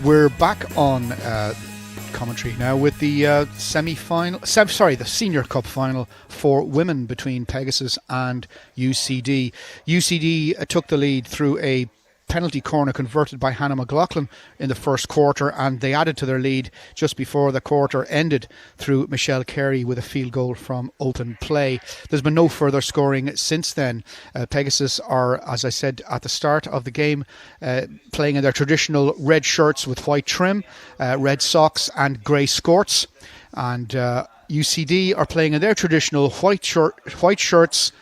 We're back on commentary now with the the Senior Cup final for women between Pegasus and UCD. UCD took the lead through a penalty corner converted by Hannah McLaughlin in the first quarter, and they added to their lead just before the quarter ended through Michelle Carey with a field goal from open play. There's been no further scoring since then. Pegasus are, as I said at the start of the game, playing in their traditional red shirts with white trim, red socks and grey skirts, and UCD are playing in their traditional white shirts,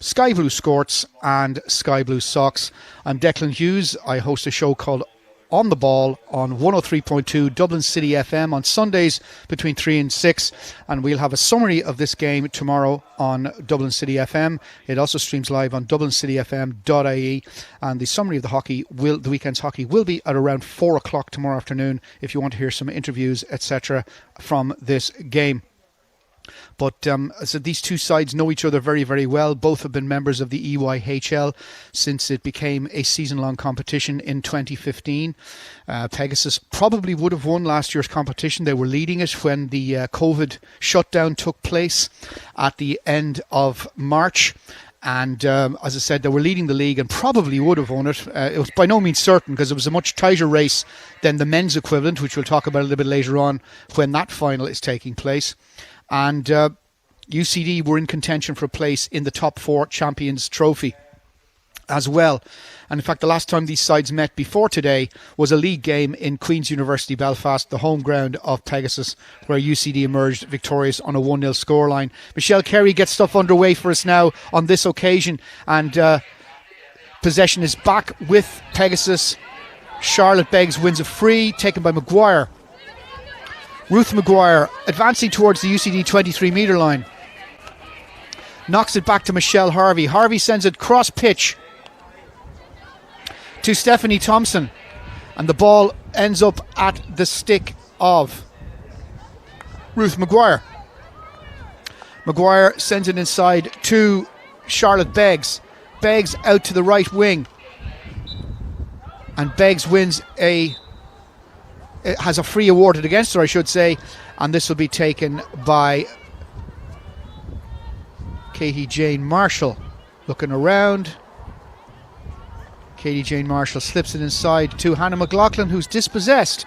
sky blue skirts and sky blue socks. I'm Declan Hughes. I host a show called On the Ball on 103.2 Dublin City FM on Sundays between 3 and 6, and we'll have a summary of this game tomorrow on Dublin City FM. It also streams live on dublincityfm.ie, and the summary of the weekend's hockey will be at around 4 o'clock tomorrow afternoon if you want to hear some interviews, etc. from this game. But so these two sides know each other very, very well. Both have been members of the EYHL since it became a season-long competition in 2015. Pegasus probably would have won last year's competition. They were leading it when the COVID shutdown took place at the end of March. And as I said, they were leading the league and probably would have won it. It was by no means certain because it was a much tighter race than the men's equivalent, which we'll talk about a little bit later on when that final is taking place. And UCD were in contention for a place in the top 4 Champions Trophy as well. And in fact, the last time these sides met before today was a league game in Queen's University Belfast, the home ground of Pegasus, where UCD emerged victorious on a 1-0 scoreline. Michelle Carey gets stuff underway for us now on this occasion, and possession is back with Pegasus. Charlotte Beggs wins a free, taken by Maguire. Ruth Maguire advancing towards the UCD 23-metre line. Knocks it back to Michelle Harvey. Harvey sends it cross pitch to Stephanie Thompson, and the ball ends up at the stick of Ruth Maguire. Maguire sends it inside to Charlotte Beggs. Beggs out to the right wing, and Beggs has a free awarded against her, I should say, and this will be taken by Katie Jane Marshall. Looking around, Katie Jane Marshall slips it inside to Hannah McLaughlin, who's dispossessed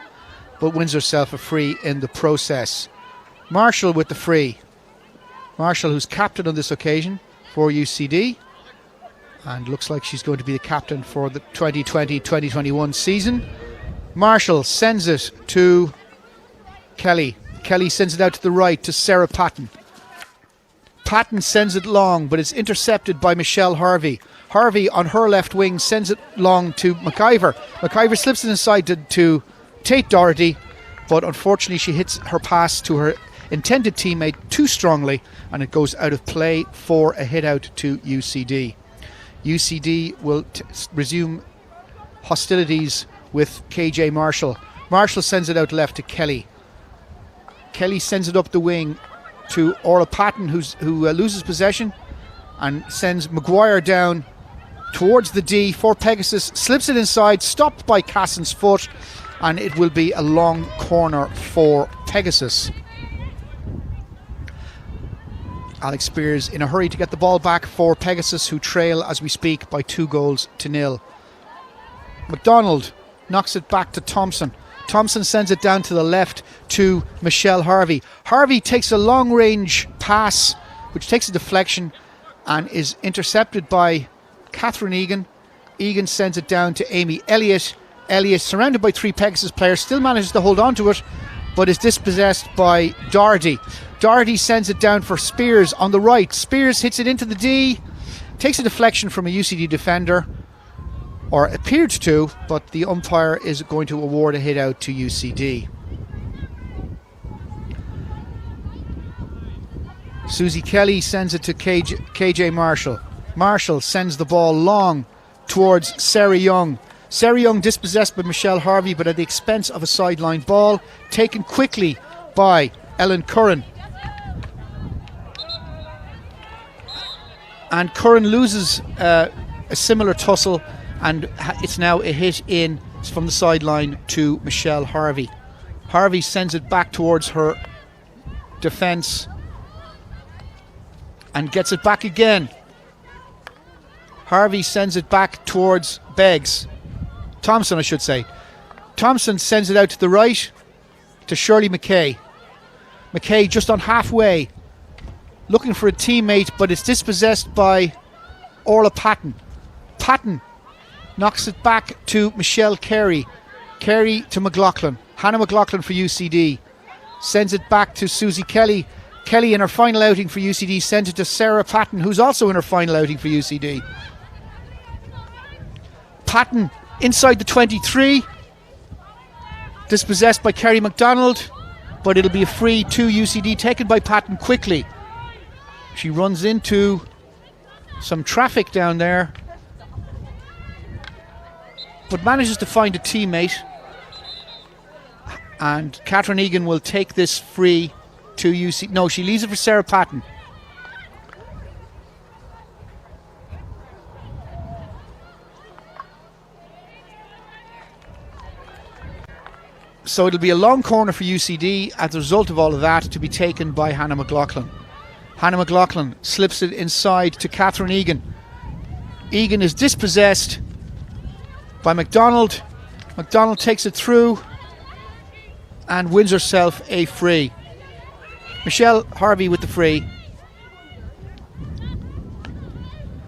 but wins herself a free in the process. Marshall with the free. Marshall, who's captain on this occasion for UCD, and looks like she's going to be the captain for the 2020-2021 season. Marshall sends it to Kelly. Kelly sends it out to the right to Sarah Patton. Patton sends it long, but it's intercepted by Michelle Harvey. Harvey on her left wing sends it long to McIver. McIver slips it inside to Tate Doherty, but unfortunately she hits her pass to her intended teammate too strongly, and it goes out of play for a hit out to UCD. UCD will resume hostilities with KJ Marshall. Marshall sends it out left to Kelly. Kelly sends it up the wing to Orla Patton, who loses possession and sends Maguire down towards the D for Pegasus. Slips it inside, stopped by Cassin's foot, and it will be a long corner for Pegasus. Alex Spears in a hurry to get the ball back for Pegasus, who trail as we speak by 2-0. McDonald knocks it back to Thompson. Thompson sends it down to the left to Michelle Harvey. Harvey takes a long-range pass, which takes a deflection and is intercepted by Catherine Egan. Egan sends it down to Amy Elliott. Elliott, surrounded by 3 Pegasus players, still manages to hold on to it, but is dispossessed by Doherty. Doherty sends it down for Spears on the right. Spears hits it into the D, takes a deflection from a UCD defender, or appeared to, but the umpire is going to award a hit out to UCD. Susie Kelly sends it to KJ Marshall. Marshall sends the ball long towards Sarah Young. Sarah Young dispossessed by Michelle Harvey, but at the expense of a sideline ball taken quickly by Ellen Curran. And Curran loses a similar tussle, and it's now a hit in from the sideline to Michelle Harvey. Harvey sends it back towards her defence and gets it back again. Harvey sends it back towards Thompson, I should say. Thompson sends it out to the right to Shirley McKay. McKay just on halfway, looking for a teammate, but it's dispossessed by Orla Patton. Patton knocks it back to Michelle Carey. Carey to McLaughlin. Hannah McLaughlin for UCD. Sends it back to Susie Kelly. Kelly in her final outing for UCD sends it to Sarah Patton, who's also in her final outing for UCD. Patton inside the 23. Dispossessed by Kerry MacDonald, but it'll be a free to UCD, taken by Patton quickly. She runs into some traffic down there, but manages to find a teammate, and Catherine Egan will take this free to UCD. No, she leaves it for Sarah Patton. So it'll be a long corner for UCD as a result of all of that, to be taken by Hannah McLaughlin. Hannah McLaughlin slips it inside to Catherine Egan. Egan is dispossessed by MacDonald. MacDonald takes it through and wins herself a free. Michelle Harvey with the free.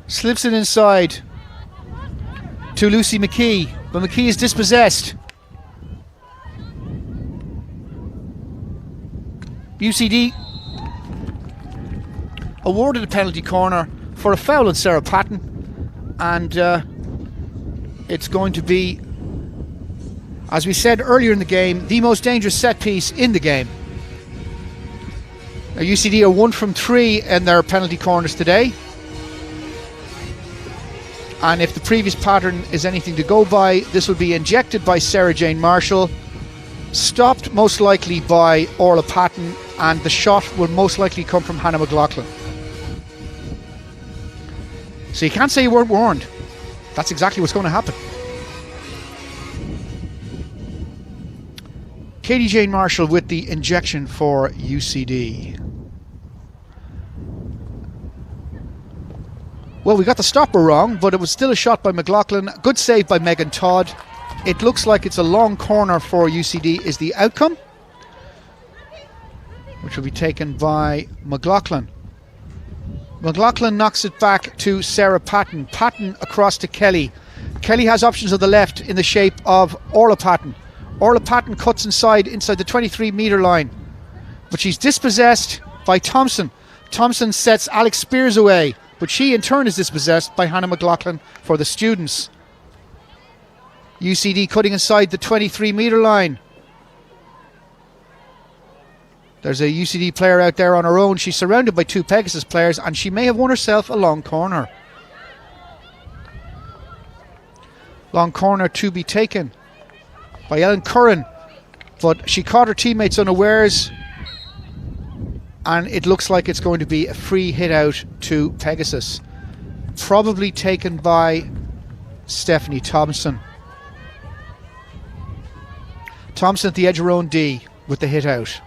Slips it inside to Lucy McKee, but McKee is dispossessed. UCD awarded a penalty corner for a foul on Sarah Patton, and it's going to be, as we said earlier in the game, the most dangerous set piece in the game. Now, UCD are 1 from 3 in their penalty corners today, and if the previous pattern is anything to go by, this will be injected by Sarah Jane Marshall, stopped most likely by Orla Patton, and the shot will most likely come from Hannah McLaughlin. So you can't say you weren't warned. That's exactly what's going to happen. Katie Jane Marshall with the injection for UCD. Well, we got the stopper wrong, but it was still a shot by McLaughlin. Good save by Megan Todd. It looks like it's a long corner for UCD is the outcome, which will be taken by McLaughlin. McLaughlin knocks it back to Sarah Patton. Patton across to Kelly. Kelly has options on the left in the shape of Orla Patton. Orla Patton cuts inside the 23-metre line, but she's dispossessed by Thompson. Thompson sets Alex Spears away, but she in turn is dispossessed by Hannah McLaughlin for the students. UCD cutting inside the 23-metre line. There's a UCD player out there on her own. She's surrounded by 2 Pegasus players, and she may have won herself a long corner. Long corner to be taken by Ellen Curran, but she caught her teammates unawares, and it looks like it's going to be a free hit out to Pegasus, probably taken by Stephanie Thompson. Thompson at the edge of her own D with the hit out.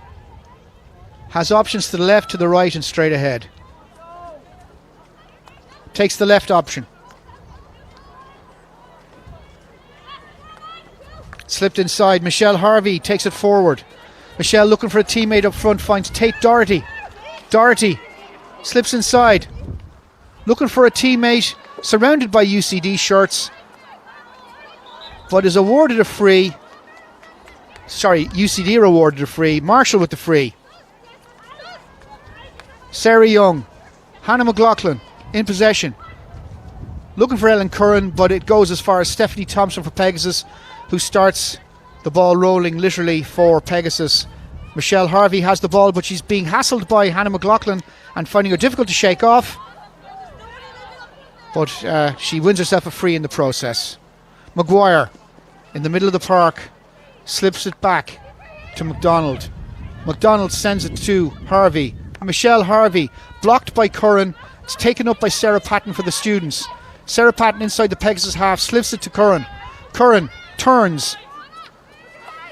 Has options to the left, to the right, and straight ahead. Takes the left option. Slipped inside. Michelle Harvey takes it forward. Michelle looking for a teammate up front, finds Tate Doherty. Doherty slips inside. Looking for a teammate, surrounded by UCD shirts, but is awarded a free. Sorry, UCD are awarded a free. Marshall with the free. Sarah Young, Hannah McLaughlin in possession. Looking for Ellen Curran, but it goes as far as Stephanie Thompson for Pegasus, who starts the ball rolling literally for Pegasus. Michelle Harvey has the ball, but she's being hassled by Hannah McLaughlin and finding her difficult to shake off. But she wins herself a free in the process. Maguire in the middle of the park slips it back to MacDonald. MacDonald sends it to Harvey. Michelle Harvey blocked by Curran. It's taken up by Sarah Patton for the students. Sarah Patton inside the Pegasus half slips it to Curran. Curran turns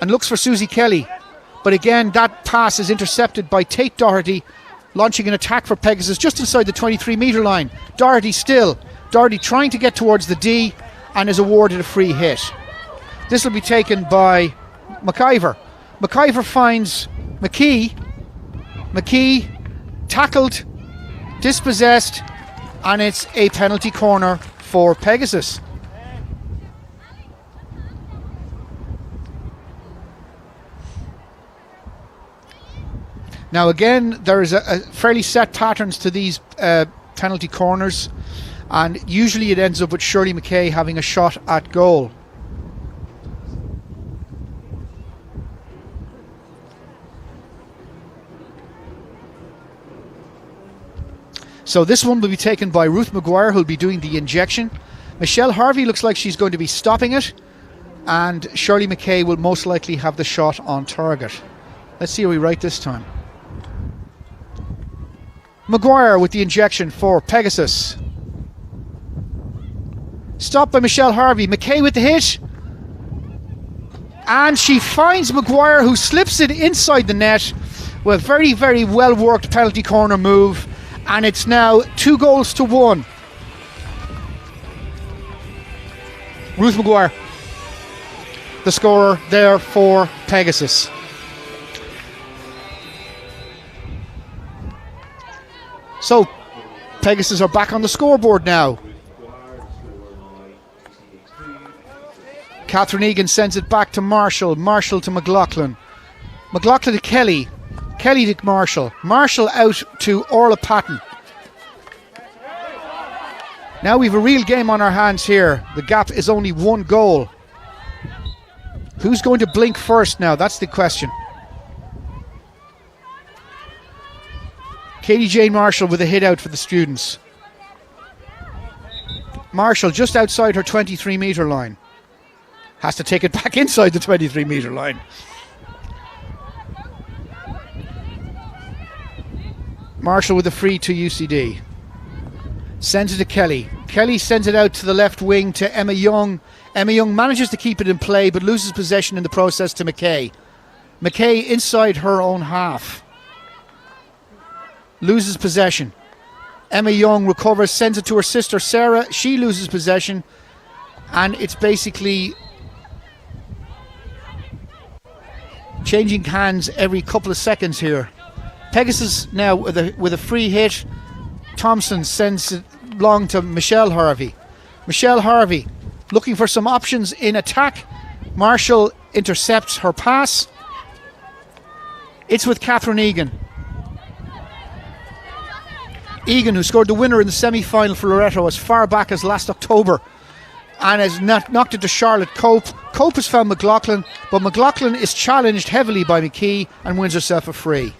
and looks for Susie Kelly. But again, that pass is intercepted by Tate Doherty, launching an attack for Pegasus just inside the 23-metre line. Doherty trying to get towards the D and is awarded a free hit. This will be taken by McIver. McIver finds McKee. McKee tackled, dispossessed, and it's a penalty corner for Pegasus. Now again, there is a fairly set patterns to these penalty corners, and usually it ends up with Shirley McKay having a shot at goal. So this one will be taken by Ruth Maguire, who'll be doing the injection. Michelle Harvey looks like she's going to be stopping it, and Shirley McKay will most likely have the shot on target. Let's see how we write this time. Maguire with the injection for Pegasus. Stopped by Michelle Harvey. McKay with the hit. And she finds Maguire, who slips it inside the net with a very, very well worked penalty corner move. And it's now 2-1. Ruth Maguire, the scorer there for Pegasus. So, Pegasus are back on the scoreboard now. Catherine Egan sends it back to Marshall. Marshall to McLaughlin. McLaughlin to Kelly. Kelly to Marshall. Marshall out to Orla Patton. Now we've a real game on our hands here. The gap is only 1 goal. Who's going to blink first now? That's the question. Katie Jane Marshall with a hit out for the students. Marshall just outside her 23-metre line. Has to take it back inside the 23-metre line. Marshall with a free to UCD. Sends it to Kelly. Kelly sends it out to the left wing to Emma Young. Emma Young manages to keep it in play but loses possession in the process to McKay. McKay inside her own half. Loses possession. Emma Young recovers, sends it to her sister Sarah. She loses possession, and it's basically changing hands every couple of seconds here. Pegasus now with a free hit. Thompson sends it long to Michelle Harvey. Michelle Harvey looking for some options in attack. Marshall intercepts her pass. It's with Catherine Egan. Egan, who scored the winner in the semi-final for Loreto as far back as last October, and has knocked it to Charlotte Cope. Cope has found McLaughlin, but McLaughlin is challenged heavily by McKee and wins herself a free.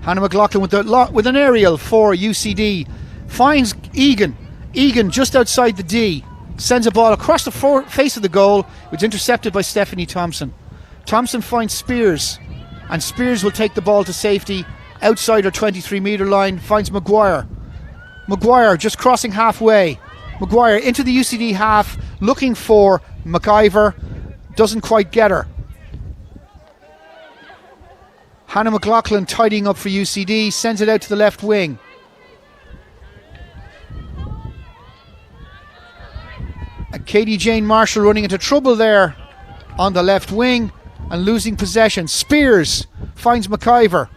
Hannah McLaughlin with an aerial for UCD. Finds Egan. Egan just outside the D. Sends a ball across the face of the goal, which is intercepted by Stephanie Thompson. Thompson finds Spears, and Spears will take the ball to safety outside her 23-metre line. Finds Maguire. Maguire just crossing halfway. Maguire into the UCD half, looking for McIver. Doesn't quite get her. Hannah McLaughlin tidying up for UCD, sends it out to the left wing. And Katie Jane Marshall running into trouble there on the left wing and losing possession. Spears finds McIver,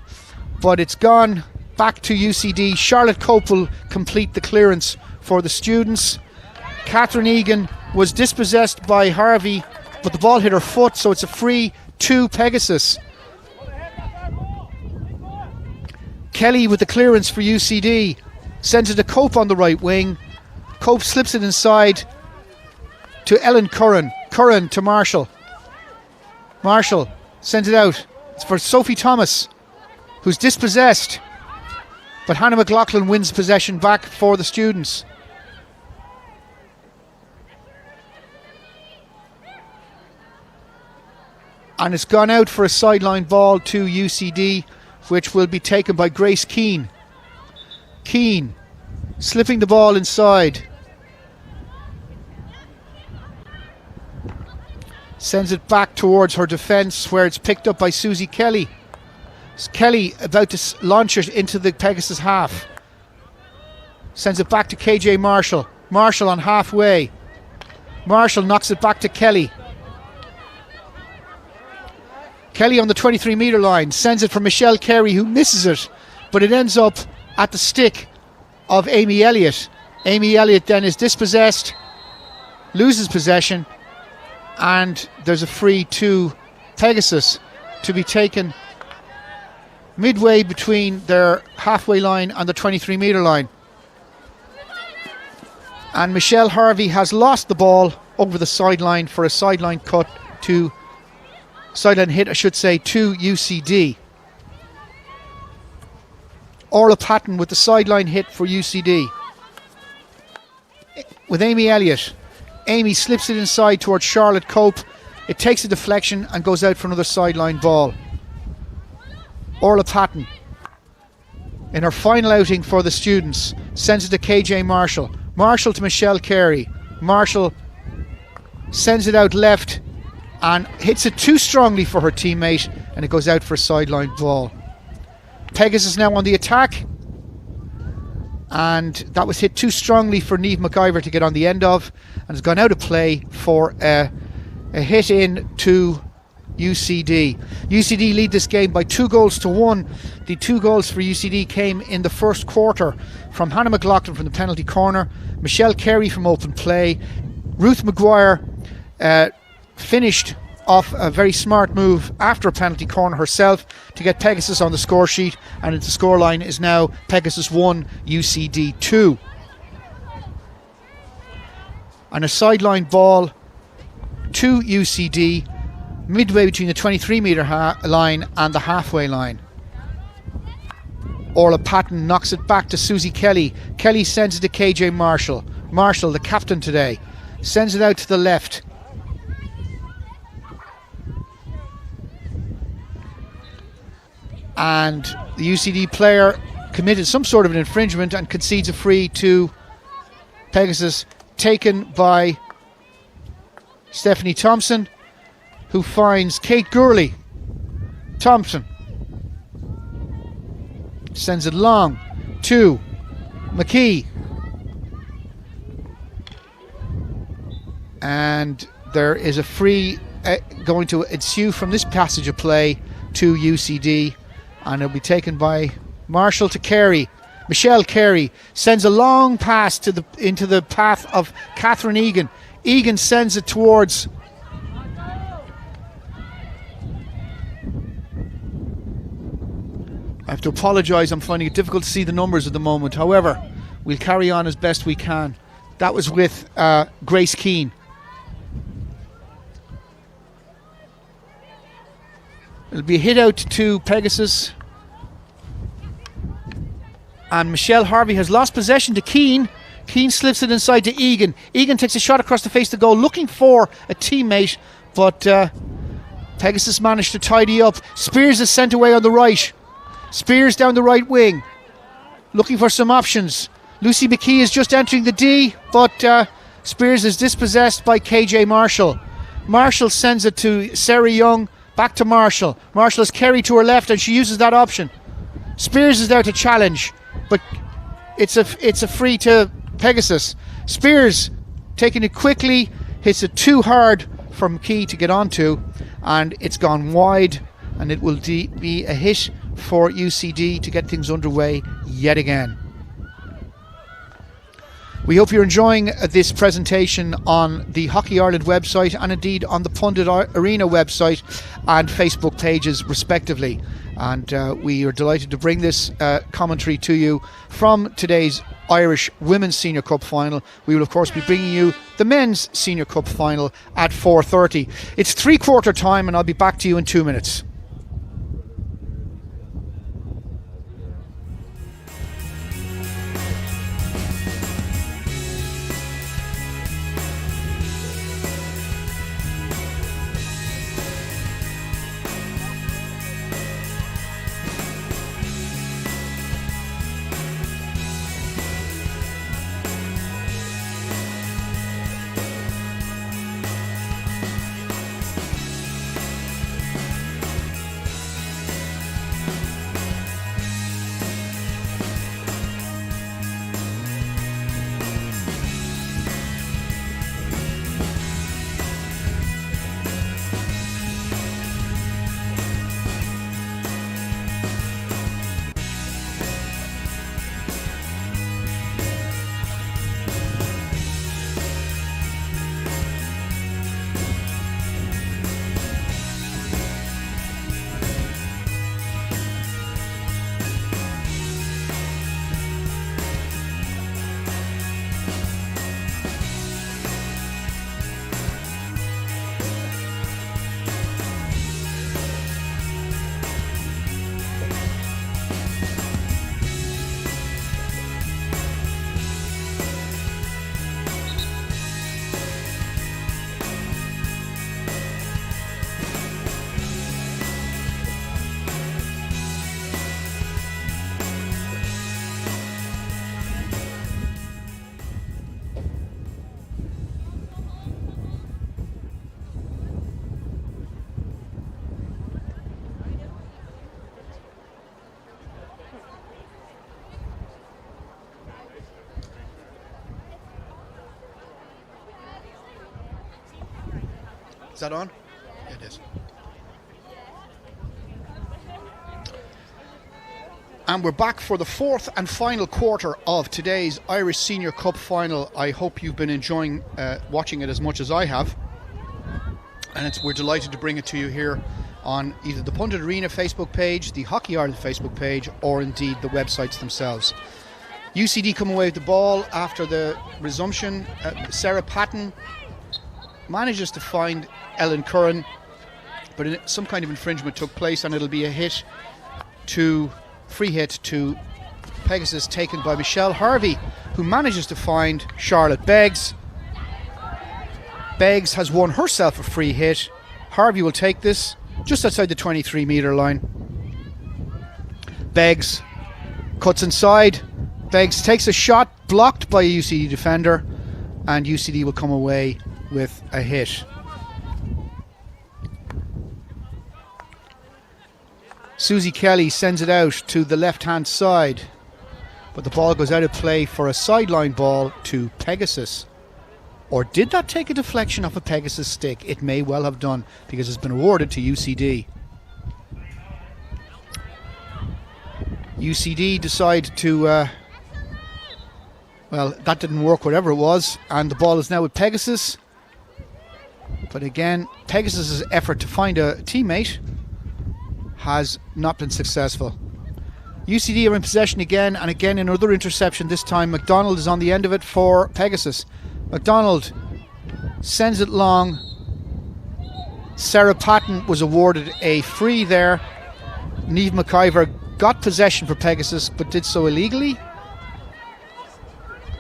but it's gone back to UCD. Charlotte Cope will complete the clearance for the students. Catherine Egan was dispossessed by Harvey, but the ball hit her foot, so it's a free to Pegasus. Kelly with the clearance for UCD, sends it to Cope on the right wing. Cope slips it inside to Ellen Curran. Curran to Marshall. Marshall sends it out. It's for Sophie Thomas, who's dispossessed, but Hannah McLaughlin wins possession back for the students. And it's gone out for a sideline ball to UCD, which will be taken by Grace Keane. Keane slipping the ball inside. Sends it back towards her defence, where it's picked up by Susie Kelly. Kelly about to launch it into the Pegasus half. Sends it back to KJ Marshall. Marshall on halfway. Marshall knocks it back to Kelly. Kelly on the 23-metre line. Sends it for Michelle Carey, who misses it. But it ends up at the stick of Amy Elliott. Amy Elliott then is dispossessed, loses possession, and there's a free to Pegasus to be taken midway between their halfway line and the 23-metre line. And Michelle Harvey has lost the ball over the sideline for a sideline cut to sideline hit, I should say, to UCD. Orla Patton with the sideline hit for UCD. With Amy Elliott. Amy slips it inside towards Charlotte Cope. It takes a deflection and goes out for another sideline ball. Orla Patton, in her final outing for the students, sends it to KJ Marshall. Marshall to Michelle Carey. Marshall sends it out left and hits it too strongly for her teammate, and it goes out for a sideline ball. Pegasus now on the attack, and that was hit too strongly for Ruth Maguire to get on the end of, and has gone out of play for a hit in to UCD. UCD lead this game by 2-1. The 2 goals for UCD came in the first quarter from Hannah McLaughlin from the penalty corner, Michelle Carey from open play. Ruth Maguire finished off a very smart move after a penalty corner herself to get Pegasus on the score sheet, and the scoreline is now Pegasus 1, UCD 2. And a sideline ball to UCD midway between the 23-metre line and the halfway line. Orla Patton knocks it back to Susie Kelly. Kelly sends it to KJ Marshall. Marshall, the captain today, sends it out to the left. And the UCD player committed some sort of an infringement and concedes a free to Pegasus, taken by Stephanie Thompson, who finds Kate Gurley. Thompson sends it long to McKee, and there is a free going to ensue from this passage of play to UCD, and it'll be taken by Marshall to Carey. Michelle Carey sends a long pass into the path of Catherine Egan. Egan sends it towards I have to apologise, I'm finding it difficult to see the numbers at the moment. However, we'll carry on as best we can. That was with Grace Keane. It'll be a hit out to Pegasus. And Michelle Harvey has lost possession to Keane. Keane slips it inside to Egan. Egan takes a shot across the face to goal, looking for a teammate, but Pegasus managed to tidy up. Spears is sent away on the right. Spears down the right wing, looking for some options. Lucy McKee is just entering the D, but Spears is dispossessed by KJ Marshall. Marshall sends it to Sarah Young, back to Marshall. Marshall has Kerry to her left, and she uses that option. Spears is there to challenge, but it's a free to Pegasus. Spears taking it quickly, hits it too hard for McKee to get onto, and it's gone wide, and it will be a hit for UCD to get things underway yet again. We hope you're enjoying this presentation on the Hockey Ireland website, and indeed on the Pundit Arena website and Facebook pages respectively, and we are delighted to bring this commentary to you from today's Irish Women's Senior Cup final. We will of course be bringing you the Men's Senior Cup final at 4:30. It's 3/4 time, and I'll be back to you in 2 minutes. Is that on? Yeah, it is. And we're back for the fourth and final quarter of today's Irish Senior Cup final. I hope you've been enjoying watching it as much as I have. And we're delighted to bring it to you here on either the Pundit Arena Facebook page, the Hockey Ireland Facebook page, or indeed the websites themselves. UCD come away with the ball after the resumption. Sarah Patton manages to find Ellen Curran, but some kind of infringement took place, and it'll be a free hit to Pegasus, taken by Michelle Harvey, who manages to find Charlotte Beggs. Beggs has won herself a free hit. Harvey will take this just outside the 23-metre line. Beggs cuts inside. Beggs takes a shot blocked by a UCD defender, and UCD will come away with a hit. Susie Kelly sends it out to the left-hand side, but the ball goes out of play for a sideline ball to Pegasus. Or did that take a deflection off a Pegasus stick? It may well have done, because it's been awarded to UCD. UCD decide to... well, that didn't work, whatever it was, and the ball is now with Pegasus. But again, Pegasus' effort to find a teammate has not been successful. UCD are in possession again, and again another interception. This time McDonald is on the end of it for Pegasus. McDonald sends it long. Sarah Patton was awarded a free there. Niamh McIver got possession for Pegasus, but did so illegally.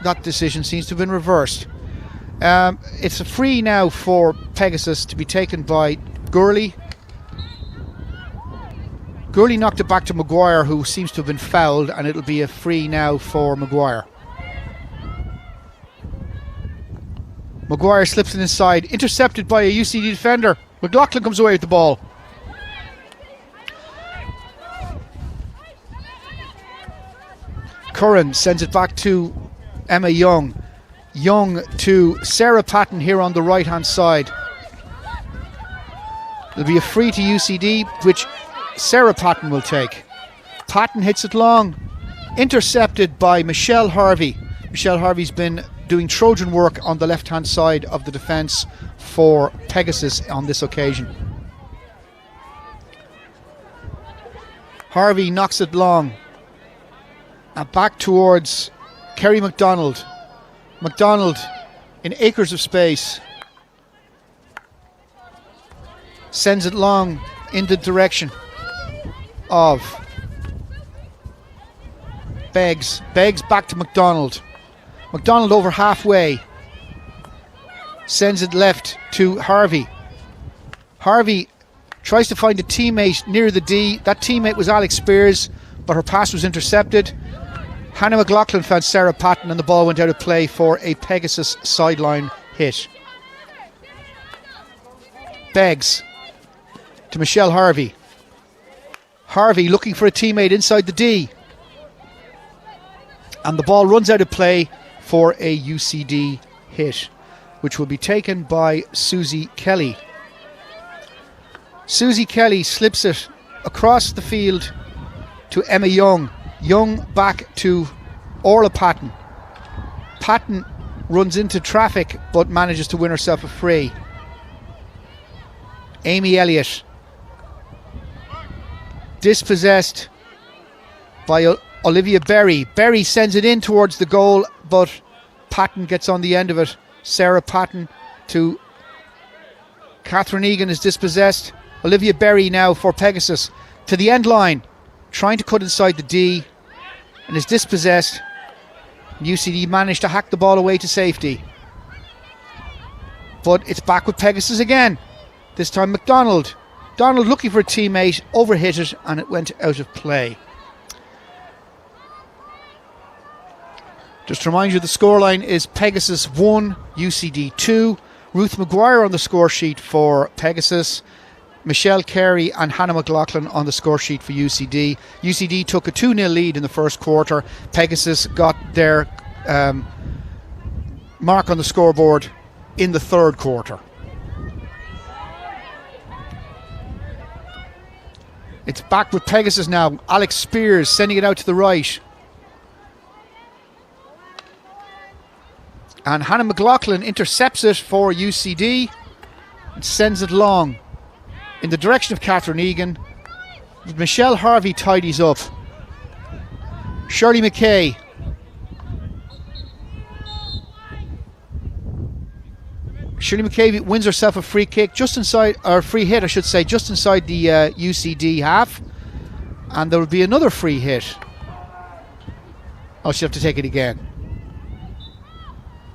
That decision seems to have been reversed. It's a free now for Pegasus to be taken by Gurley. Gurley knocked it back to Maguire, who seems to have been fouled, and it'll be a free now for Maguire. Maguire slips it inside, intercepted by a UCD defender. McLaughlin comes away with the ball. Curran sends it back to Emma Young. Young to Sarah Patton here on the right hand side. There'll be a free to UCD, which Sarah Patton will take. Patton hits it long, intercepted by Michelle Harvey. Michelle Harvey's been doing Trojan work on the left hand side of the defence for Pegasus on this occasion. Harvey knocks it long and back towards Kerry McDonald. McDonald in acres of space sends it long in the direction of Beggs. Beggs back to McDonald. McDonald over halfway sends it left to Harvey. Harvey tries to find a teammate near the D. That teammate was Alex Spears, but her pass was intercepted. Hannah McLaughlin found Sarah Patton, and the ball went out of play for a Pegasus sideline hit. Beggs to Michelle Harvey. Harvey looking for a teammate inside the D, and the ball runs out of play for a UCD hit, which will be taken by Susie Kelly. Susie Kelly slips it across the field to Emma Young. Young back to Orla Patton. Patton runs into traffic but manages to win herself a free. Amy Elliott dispossessed by Olivia Berry. Berry sends it in towards the goal, but Patton gets on the end of it. Sarah Patton to Catherine Egan is dispossessed. Olivia Berry now for Pegasus to the end line, trying to cut inside the D, and is dispossessed. UCD managed to hack the ball away to safety, but it's back with Pegasus again. This time McDonald. Donald looking for a teammate, overhit it, and it went out of play. Just to remind you, the scoreline is Pegasus 1, UCD 2. Ruth Maguire on the score sheet for Pegasus. Michelle Carey and Hannah McLaughlin on the score sheet for UCD. UCD took a 2-0 lead in the first quarter. Pegasus got their mark on the scoreboard in the third quarter. It's back with Pegasus now. Alex Spears sending it out to the right. And Hannah McLaughlin intercepts it for UCD and sends it long in the direction of Catherine Egan. Michelle Harvey tidies up. Shirley McKay. Shirley McKay wins herself a free kick just inside, or free hit I should say, just inside the UCD half. And there will be another free hit. Oh, she'll have to take it again.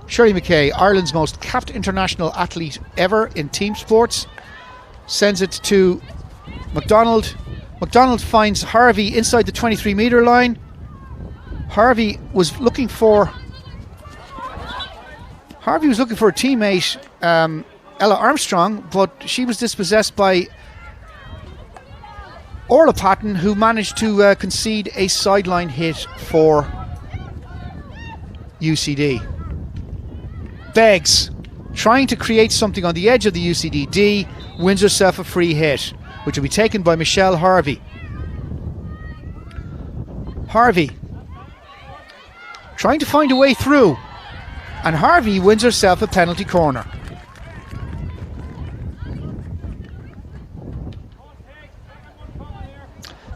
Shirley McKay, Ireland's most capped international athlete ever in team sports, sends it to McDonald. McDonald finds Harvey inside the 23-metre line. Harvey was looking for a teammate, Ella Armstrong, but she was dispossessed by Orla Patton, who managed to concede a sideline hit for UCD. Beggs, trying to create something on the edge of the UCD D, wins herself a free hit, which will be taken by Michelle Harvey. Harvey, trying to find a way through, and Harvey wins herself a penalty corner.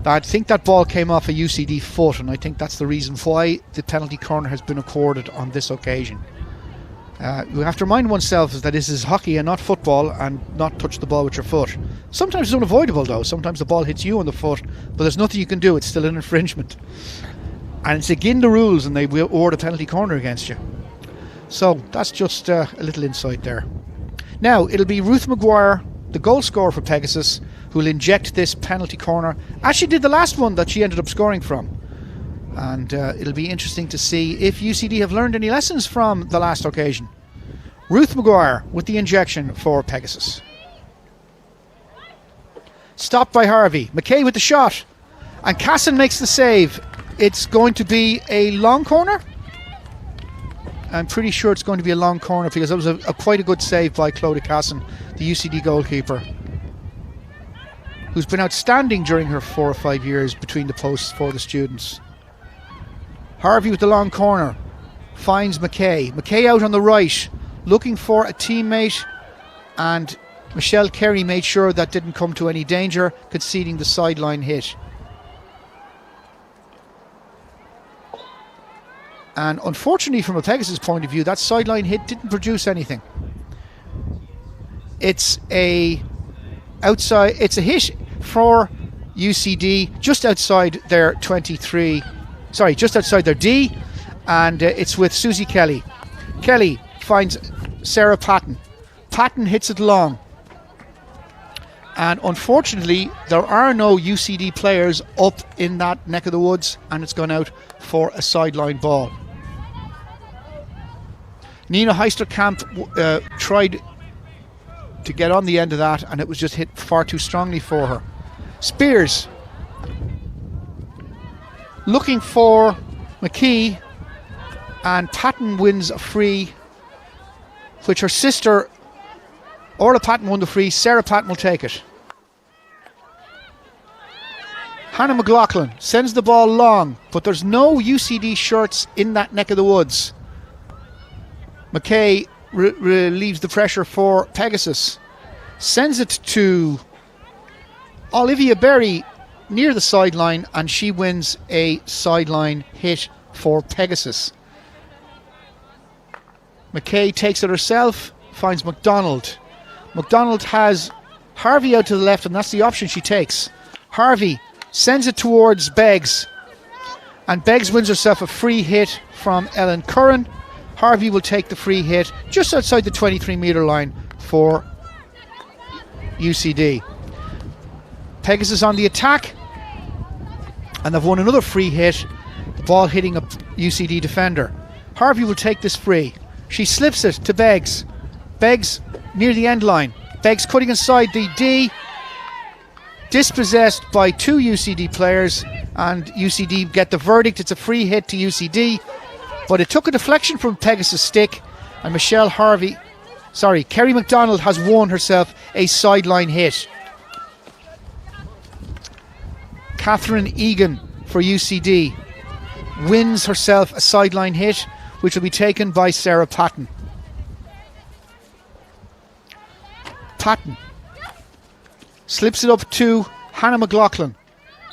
I think that ball came off a UCD foot, and I think that's the reason why the penalty corner has been accorded on this occasion. You have to remind oneself that this is hockey and not football, and not touch the ball with your foot. Sometimes it's unavoidable though. Sometimes the ball hits you on the foot, but there's nothing you can do. It's still an infringement. And it's again the rules, and they will award a penalty corner against you. So that's just a little insight there. Now it'll be Ruth Maguire, the goal scorer for Pegasus, who will inject this penalty corner, as she did the last one that she ended up scoring from. And it'll be interesting to see if UCD have learned any lessons from the last occasion. Ruth Maguire with the injection for Pegasus. Stopped by Harvey. McKay with the shot. And Cassin makes the save. It's going to be a long corner. I'm pretty sure it's going to be a long corner, because that was quite a good save by Claudia Cassin, the UCD goalkeeper, who's been outstanding during her 4 or 5 years between the posts for the students. Harvey with the long corner finds McKay. McKay out on the right, looking for a teammate, and Michelle Carey made sure that didn't come to any danger, conceding the sideline hit. And unfortunately, from a Pegasus point of view, that sideline hit didn't produce anything. It's a hit for UCD just outside their 23. Sorry, just outside their D, and it's with Susie Kelly. Kelly finds Sarah Patton. Patton hits it long. And unfortunately, there are no UCD players up in that neck of the woods, and it's gone out for a sideline ball. Nina Heisterkamp tried to get on the end of that, and it was just hit far too strongly for her. Spears looking for McKee, and Patton wins a free, which her sister Orla Patton won the free. Sarah Patton will take it. Hannah McLaughlin sends the ball long, but there's no UCD shirts in that neck of the woods. McKay relieves the pressure for Pegasus, sends it to Olivia Berry near the sideline, and she wins a sideline hit for Pegasus. McKay takes it herself, finds McDonald. McDonald has Harvey out to the left, and that's the option she takes. Harvey sends it towards Beggs, and Beggs wins herself a free hit from Ellen Curran. Harvey will take the free hit just outside the 23-metre line for UCD. Pegasus on the attack, and they've won another free hit, the ball hitting a UCD defender. Harvey will take this free. She slips it to Beggs. Beggs near the end line. Beggs cutting inside the D, dispossessed by 2 UCD players, and UCD get the verdict. It's a free hit to UCD, but it took a deflection from Pegasus' stick, and Kerry McDonald has won herself a sideline hit. Catherine Egan for UCD wins herself a sideline hit, which will be taken by Sarah Patton. Patton slips it up to Hannah McLaughlin.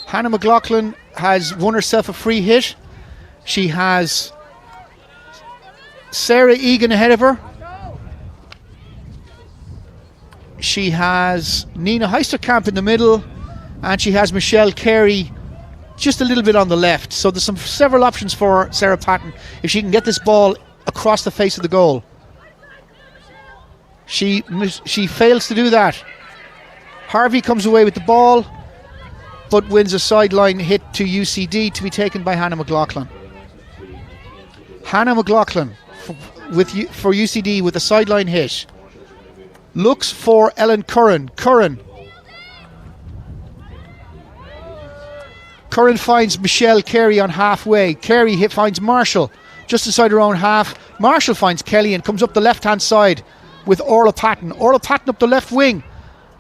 Hannah McLaughlin has won herself a free hit. She has Sarah Egan ahead of her. She has Nina Heisterkamp in the middle, and she has Michelle Carey just a little bit on the left. So there's several options for Sarah Patton if she can get this ball across the face of the goal. She fails to do that. Harvey comes away with the ball, but wins a sideline hit to UCD to be taken by Hannah McLaughlin. Hannah McLaughlin for UCD with a sideline hit. Looks for Ellen Curran. Curran finds Michelle Carey on halfway. Carey finds Marshall just inside her own half. Marshall finds Kelly and comes up the left-hand side with Orla Patton. Orla Patton up the left wing.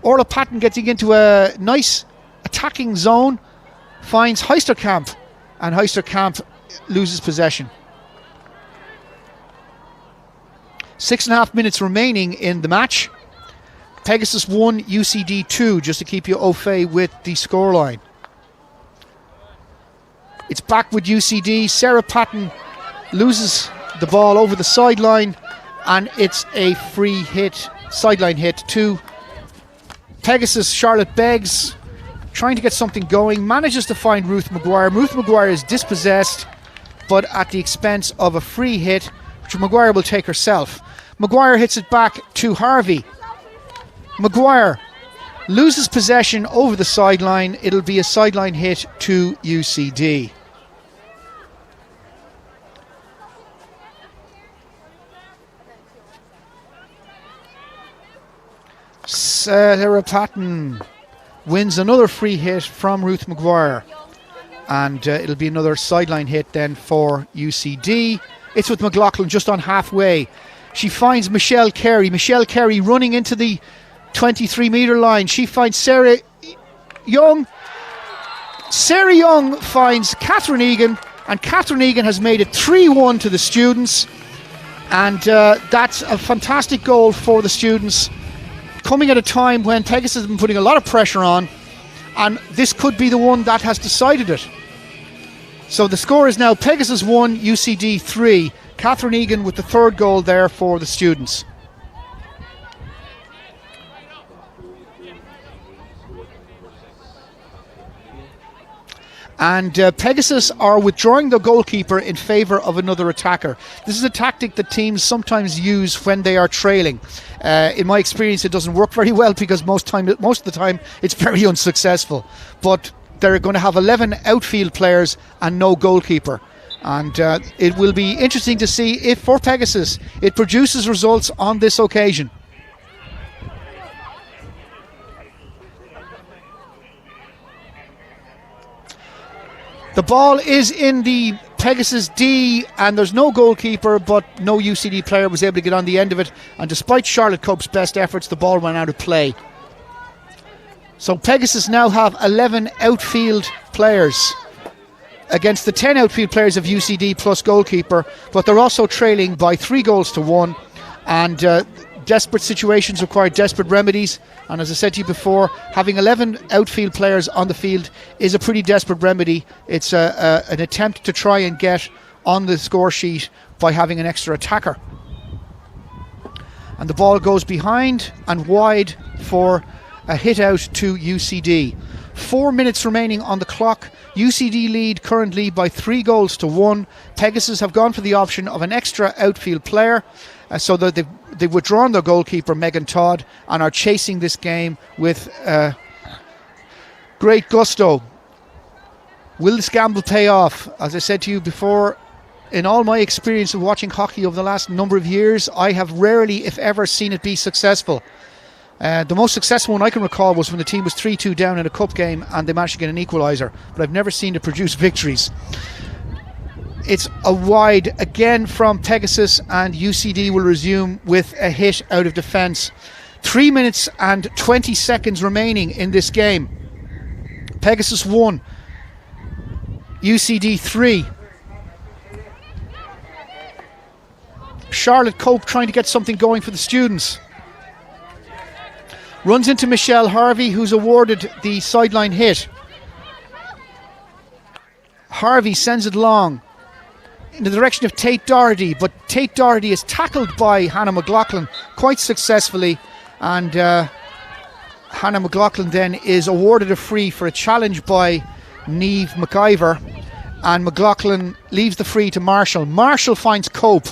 Orla Patton getting into a nice attacking zone. Finds Heisterkamp, and Heisterkamp loses possession. 6.5 minutes remaining in the match. Pegasus 1, UCD 2, just to keep you au fait with the scoreline. It's back with UCD. Sarah Patton loses the ball over the sideline, and it's a free hit, sideline hit to Pegasus. Charlotte Beggs trying to get something going, manages to find Ruth Maguire. Ruth Maguire is dispossessed, but at the expense of a free hit, which Maguire will take herself. Maguire hits it back to Harvey. Maguire loses possession over the sideline. It'll be a sideline hit to UCD. Sarah Patton wins another free hit from Ruth Maguire, and it'll be another sideline hit then for UCD. It's with McLaughlin just on halfway. She finds Michelle Carey. Michelle Carey running into the 23-metre line. She finds Sarah Young. Sarah Young finds Catherine Egan, and Catherine Egan has made it 3-1 to the students, and that's a fantastic goal for the students, coming at a time when Pegasus has been putting a lot of pressure on, and this could be the one that has decided it. So the score is now Pegasus 1, UCD 3. Catherine Egan with the third goal there for the students. And Pegasus are withdrawing the goalkeeper in favour of another attacker. This is a tactic that teams sometimes use when they are trailing. In my experience, it doesn't work very well because most of the time it's very unsuccessful. But they're going to have 11 outfield players and no goalkeeper. And it will be interesting to see if, for Pegasus, it produces results on this occasion. The ball is in the Pegasus D, and there's no goalkeeper, but no UCD player was able to get on the end of it. And despite Charlotte Cope's best efforts, the ball went out of play. So Pegasus now have 11 outfield players against the 10 outfield players of UCD plus goalkeeper, but they're also trailing by 3-1, and desperate situations require desperate remedies. And as I said to you before, having 11 outfield players on the field is a pretty desperate remedy. It's an attempt to try and get on the score sheet by having an extra attacker. And the ball goes behind and wide for a hit out to UCD. 4 minutes remaining on the clock. UCD lead currently by 3-1. Pegasus have gone for the option of an extra outfield player, so that they've withdrawn their goalkeeper Megan Todd and are chasing this game with great gusto. Will this gamble pay off? As I said to you before, in all my experience of watching hockey over the last number of years, I have rarely, if ever, seen it be successful. The most successful one I can recall was when the team was 3-2 down in a cup game and they managed to get an equaliser, but I've never seen it produce victories. It's a wide again from Pegasus, and UCD will resume with a hit out of defence. 3 minutes and 20 seconds remaining in this game. Pegasus 1, UCD 3. Charlotte Cope trying to get something going for the students. Runs into Michelle Harvey, who's awarded the sideline hit. Harvey sends it long in the direction of Tate Doherty, but Tate Doherty is tackled by Hannah McLaughlin quite successfully, and Hannah McLaughlin then is awarded a free for a challenge by Ruth Maguire, and McLaughlin leaves the free to Marshall. Marshall finds Cope.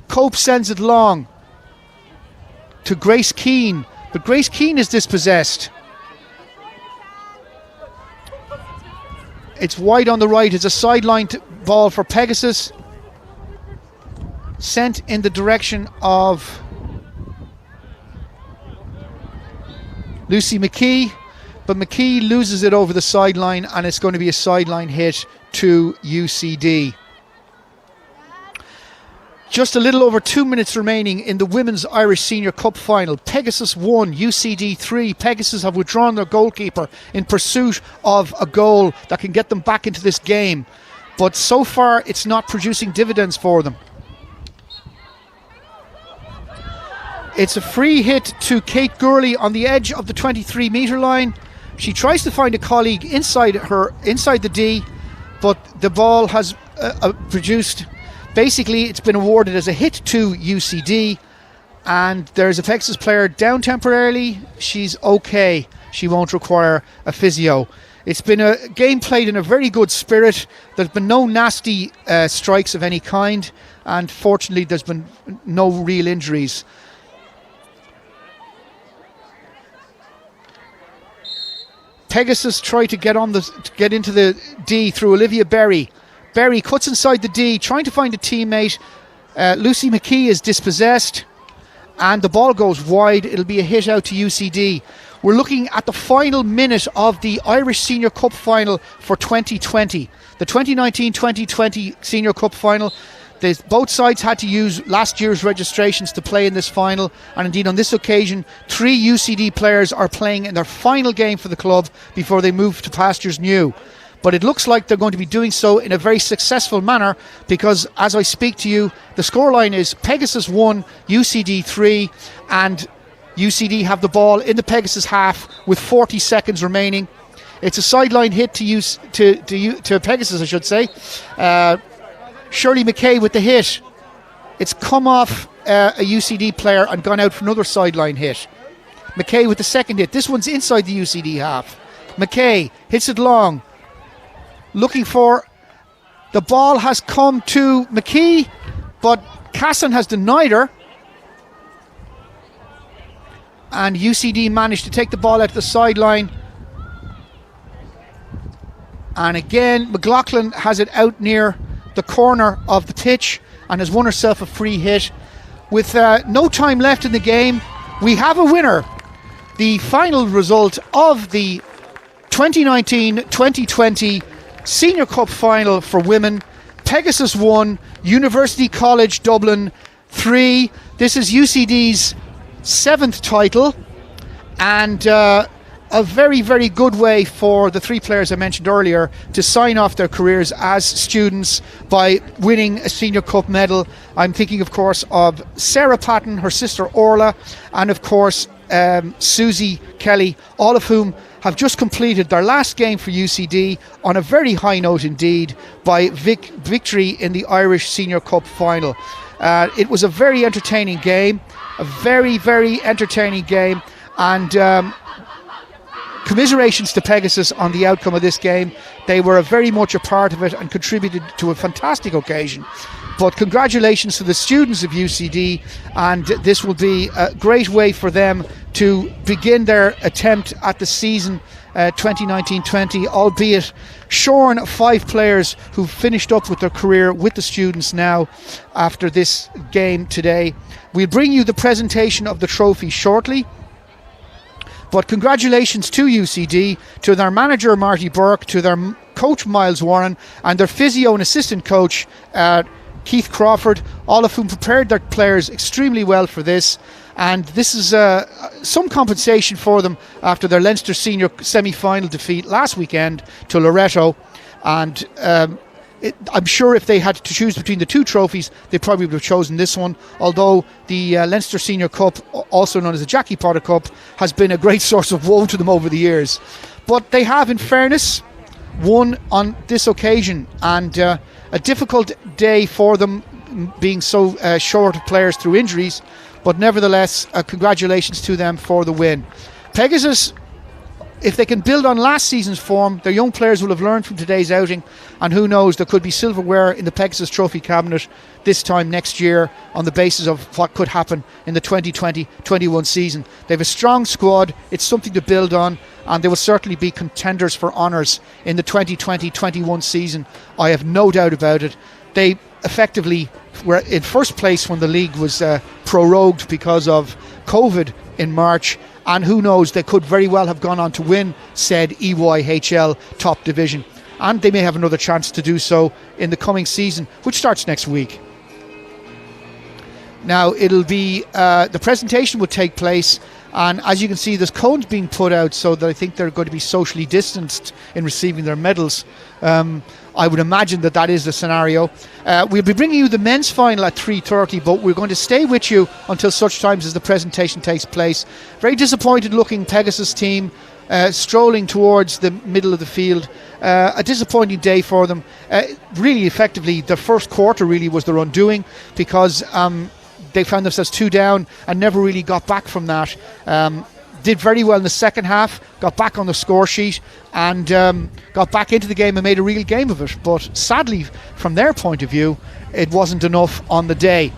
Cope sends it long to Grace Keane, but Grace Keane is dispossessed. It's wide on the right. It's a sideline ball for Pegasus, sent in the direction of Lucy McKee, but McKee loses it over the sideline, and it's going to be a sideline hit to UCD. Just a little over 2 minutes remaining in the Women's Irish Senior Cup final. Pegasus 1, UCD 3. Pegasus have withdrawn their goalkeeper in pursuit of a goal that can get them back into this game. But so far, it's not producing dividends for them. It's a free hit to Kate Gurley on the edge of the 23-metre line. She tries to find a colleague inside the D, but the ball has produced... Basically, it's been awarded as a hit to UCD, and there's a Pegasus player down temporarily. She's okay. She won't require a physio. It's been a game played in a very good spirit. There's been no nasty strikes of any kind, and fortunately, there's been no real injuries. Pegasus try to get into the D through Olivia Berry. Berry cuts inside the D, trying to find a teammate. Lucy McKee is dispossessed, and the ball goes wide. It'll be a hit out to UCD. We're looking at the final minute of the Irish Senior Cup final for 2020. The 2019-2020 Senior Cup final. Both sides had to use last year's registrations to play in this final, and indeed on this occasion 3 UCD players are playing in their final game for the club before they move to pastures new. But it looks like they're going to be doing so in a very successful manner, because as I speak to you, the scoreline is Pegasus 1, UCD 3, and UCD have the ball in the Pegasus half with 40 seconds remaining. It's a sideline hit to Pegasus, I should say. Shirley McKay with the hit. It's come off a UCD player and gone out for another sideline hit. McKay with the second hit. This one's inside the UCD half. McKay hits it long. Looking for... The ball has come to McKee, but Cassin has denied her. And UCD managed to take the ball out to the sideline. And again, McLaughlin has it out near the corner of the pitch and has won herself a free hit. With no time left in the game, we have a winner. The final result of the 2019-2020 Senior Cup final for women: Pegasus 1, University College Dublin 3. This is UCD's 7th title, and a very, very good way for the 3 players I mentioned earlier to sign off their careers as students by winning a Senior Cup medal. I'm thinking, of course, of Sarah Patton, her sister Orla, and of course Susie Kelly, all of whom have just completed their last game for UCD on a very high note indeed by victory in the Irish Senior Cup final. It was a very entertaining game, a very, very entertaining game, and commiserations to Pegasus on the outcome of this game. They were very much a part of it and contributed to a fantastic occasion. But congratulations to the students of UCD, and this will be a great way for them to begin their attempt at the season 2019-20, albeit shorn of 5 players who've finished up with their career with the students now after this game today. We'll bring you the presentation of the trophy shortly. But congratulations to UCD, to their manager Marty Burke, to their coach Miles Warren, and their physio and assistant coach Keith Crawford, all of whom prepared their players extremely well for this. And this is some compensation for them after their Leinster Senior semi-final defeat last weekend to Loreto. And I'm sure if they had to choose between the two trophies, they probably would have chosen this one. Although the Leinster Senior Cup, also known as the Jackie Potter Cup, has been a great source of woe to them over the years. But they have, in fairness, won on this occasion, and a difficult day for them, being so short of players through injuries. But nevertheless, congratulations to them for the win. Pegasus, if they can build on last season's form, their young players will have learned from today's outing, and who knows, there could be silverware in the Pegasus Trophy cabinet this time next year on the basis of what could happen in the 2020-21 season. They have a strong squad, it's something to build on, and they will certainly be contenders for honours in the 2020-21 season. I have no doubt about it. They effectively were in first place when the league was prorogued because of COVID in March, and who knows, they could very well have gone on to win said EYHL top division, and they may have another chance to do so in the coming season, which starts next week. Now it'll be the presentation will take place, and as you can see, there's cones being put out so that I think they're going to be socially distanced in receiving their medals. I would imagine that is the scenario. We'll be bringing you the men's final at 3:30, but we're going to stay with you until such times as the presentation takes place. Very disappointed looking Pegasus team strolling towards the middle of the field. A disappointing day for them. Really, effectively, the first quarter really was their undoing, because they found themselves 2 down and never really got back from that. Did very well in the second half, got back on the score sheet, and got back into the game and made a real game of it. But sadly, from their point of view, it wasn't enough on the day.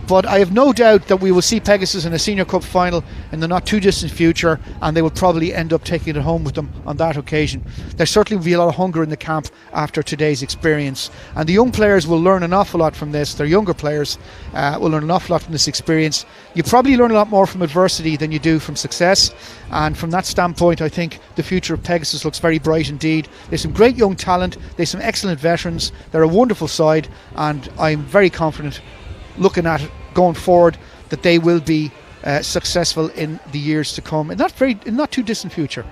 But I have no doubt that we will see Pegasus in a Senior Cup final in the not too distant future, and they will probably end up taking it home with them on that occasion. There certainly will be a lot of hunger in the camp after today's experience, and the young players will learn an awful lot from this. Their younger players will learn an awful lot from this experience. You probably learn a lot more from adversity than you do from success, and from that standpoint, I think the future of Pegasus looks very bright indeed. There's some great young talent, there's some excellent veterans, they're a wonderful side, and I'm very confident, looking at it going forward, that they will be successful in the years to come, in not too distant future.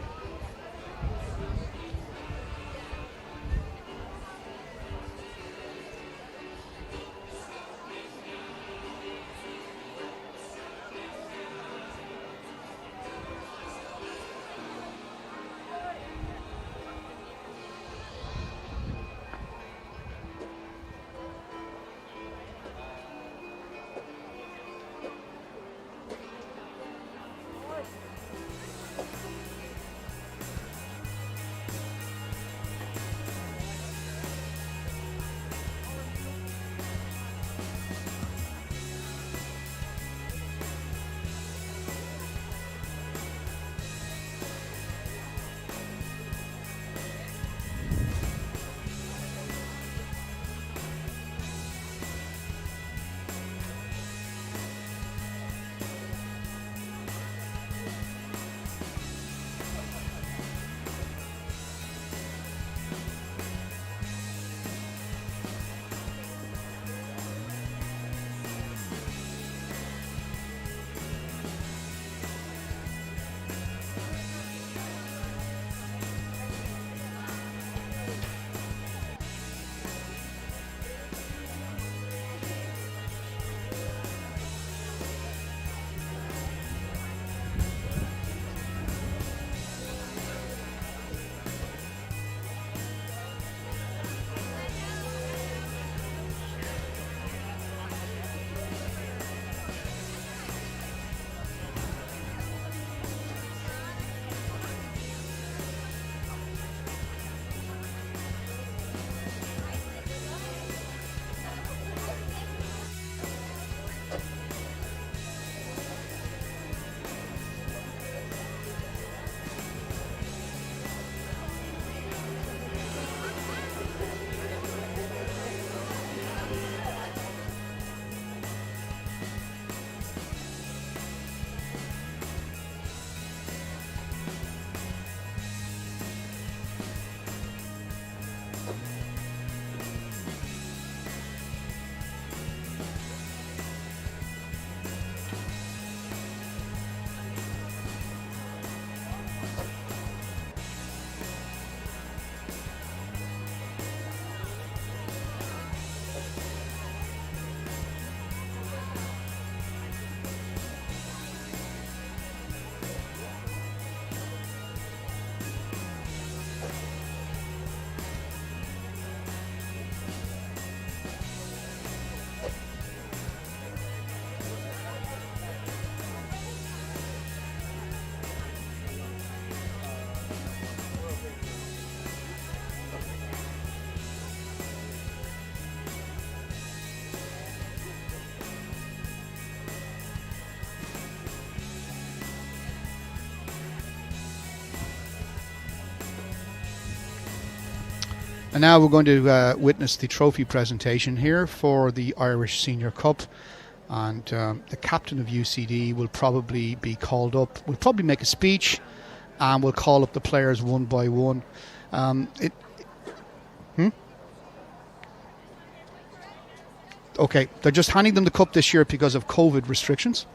And now we're going to witness the trophy presentation here for the Irish Senior Cup. And the captain of UCD will probably be called up. We'll probably make a speech and we'll call up the players one by one. Okay, they're just handing them the cup this year because of COVID restrictions.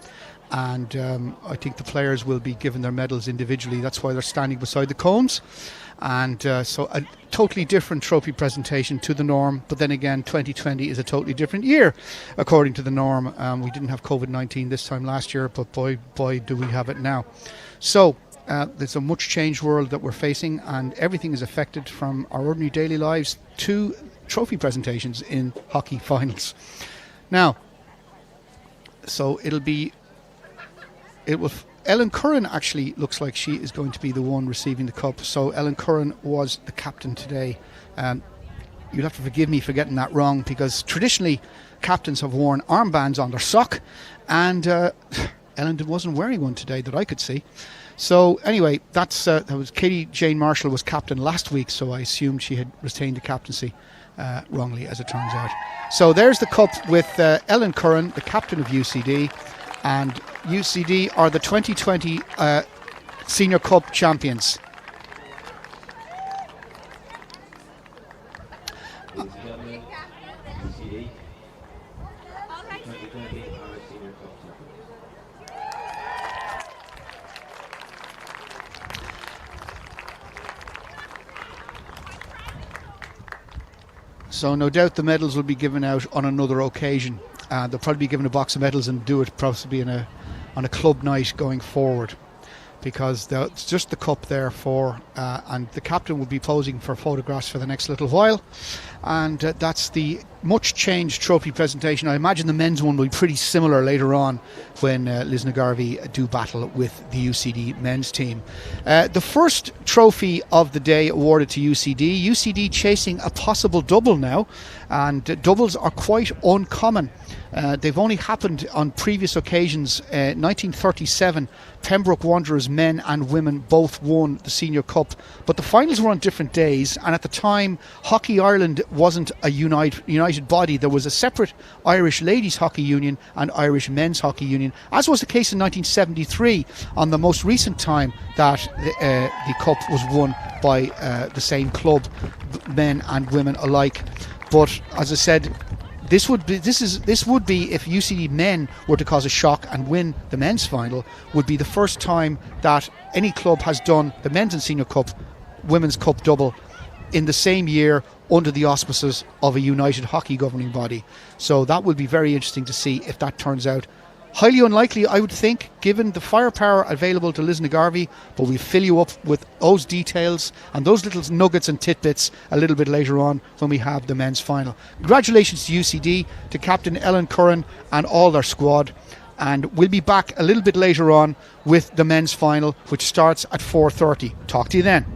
And I think the players will be given their medals individually. That's why they're standing beside the cones. And so a totally different trophy presentation to the norm. But then again, 2020 is a totally different year, according to the norm. We didn't have COVID-19 this time last year, but boy, do we have it now. So there's a much changed world that we're facing, and everything is affected from our ordinary daily lives to trophy presentations in hockey finals. Now, so Ellen Curran actually looks like she is going to be the one receiving the cup. So Ellen Curran was the captain today. You'll have to forgive me for getting that wrong, because traditionally captains have worn armbands on their sock, and Ellen wasn't wearing one today that I could see. So anyway, that was Katie Jane Marshall was captain last week, so I assumed she had retained the captaincy wrongly, as it turns out. So there's the cup with Ellen Curran, the captain of UCD. And UCD are the 2020 Senior Cup champions. So no doubt the medals will be given out on another occasion. They'll probably be given a box of medals and do it possibly on a club night going forward, because it's just the cup there and the captain will be posing for photographs for the next little while. And that's the much changed trophy presentation. I imagine the men's one will be pretty similar later on when Lisnagarvey do battle with the UCD men's team. The first trophy of the day awarded to UCD. UCD chasing a possible double now, and doubles are quite uncommon. They've only happened on previous occasions. 1937, Pembroke Wanderers men and women both won the Senior Cup, but the finals were on different days, and at the time Hockey Ireland wasn't a united body. There was a separate Irish Ladies Hockey Union and Irish Men's Hockey Union, as was the case in 1973, on the most recent time that the cup was won by the same club, men and women alike. But as I said, this would be if UCD men were to cause a shock and win the men's final, would be the first time that any club has done the men's and senior cup, women's cup double in the same year under the auspices of a united hockey governing body. So that will be very interesting to see if that turns out. Highly unlikely, I would think, given the firepower available to Lisnagarvey, but we'll fill you up with those details and those little nuggets and tidbits a little bit later on when we have the men's final. Congratulations to UCD, to Captain Ellen Curran and all their squad. And we'll be back a little bit later on with the men's final, which starts at 4:30. Talk to you then.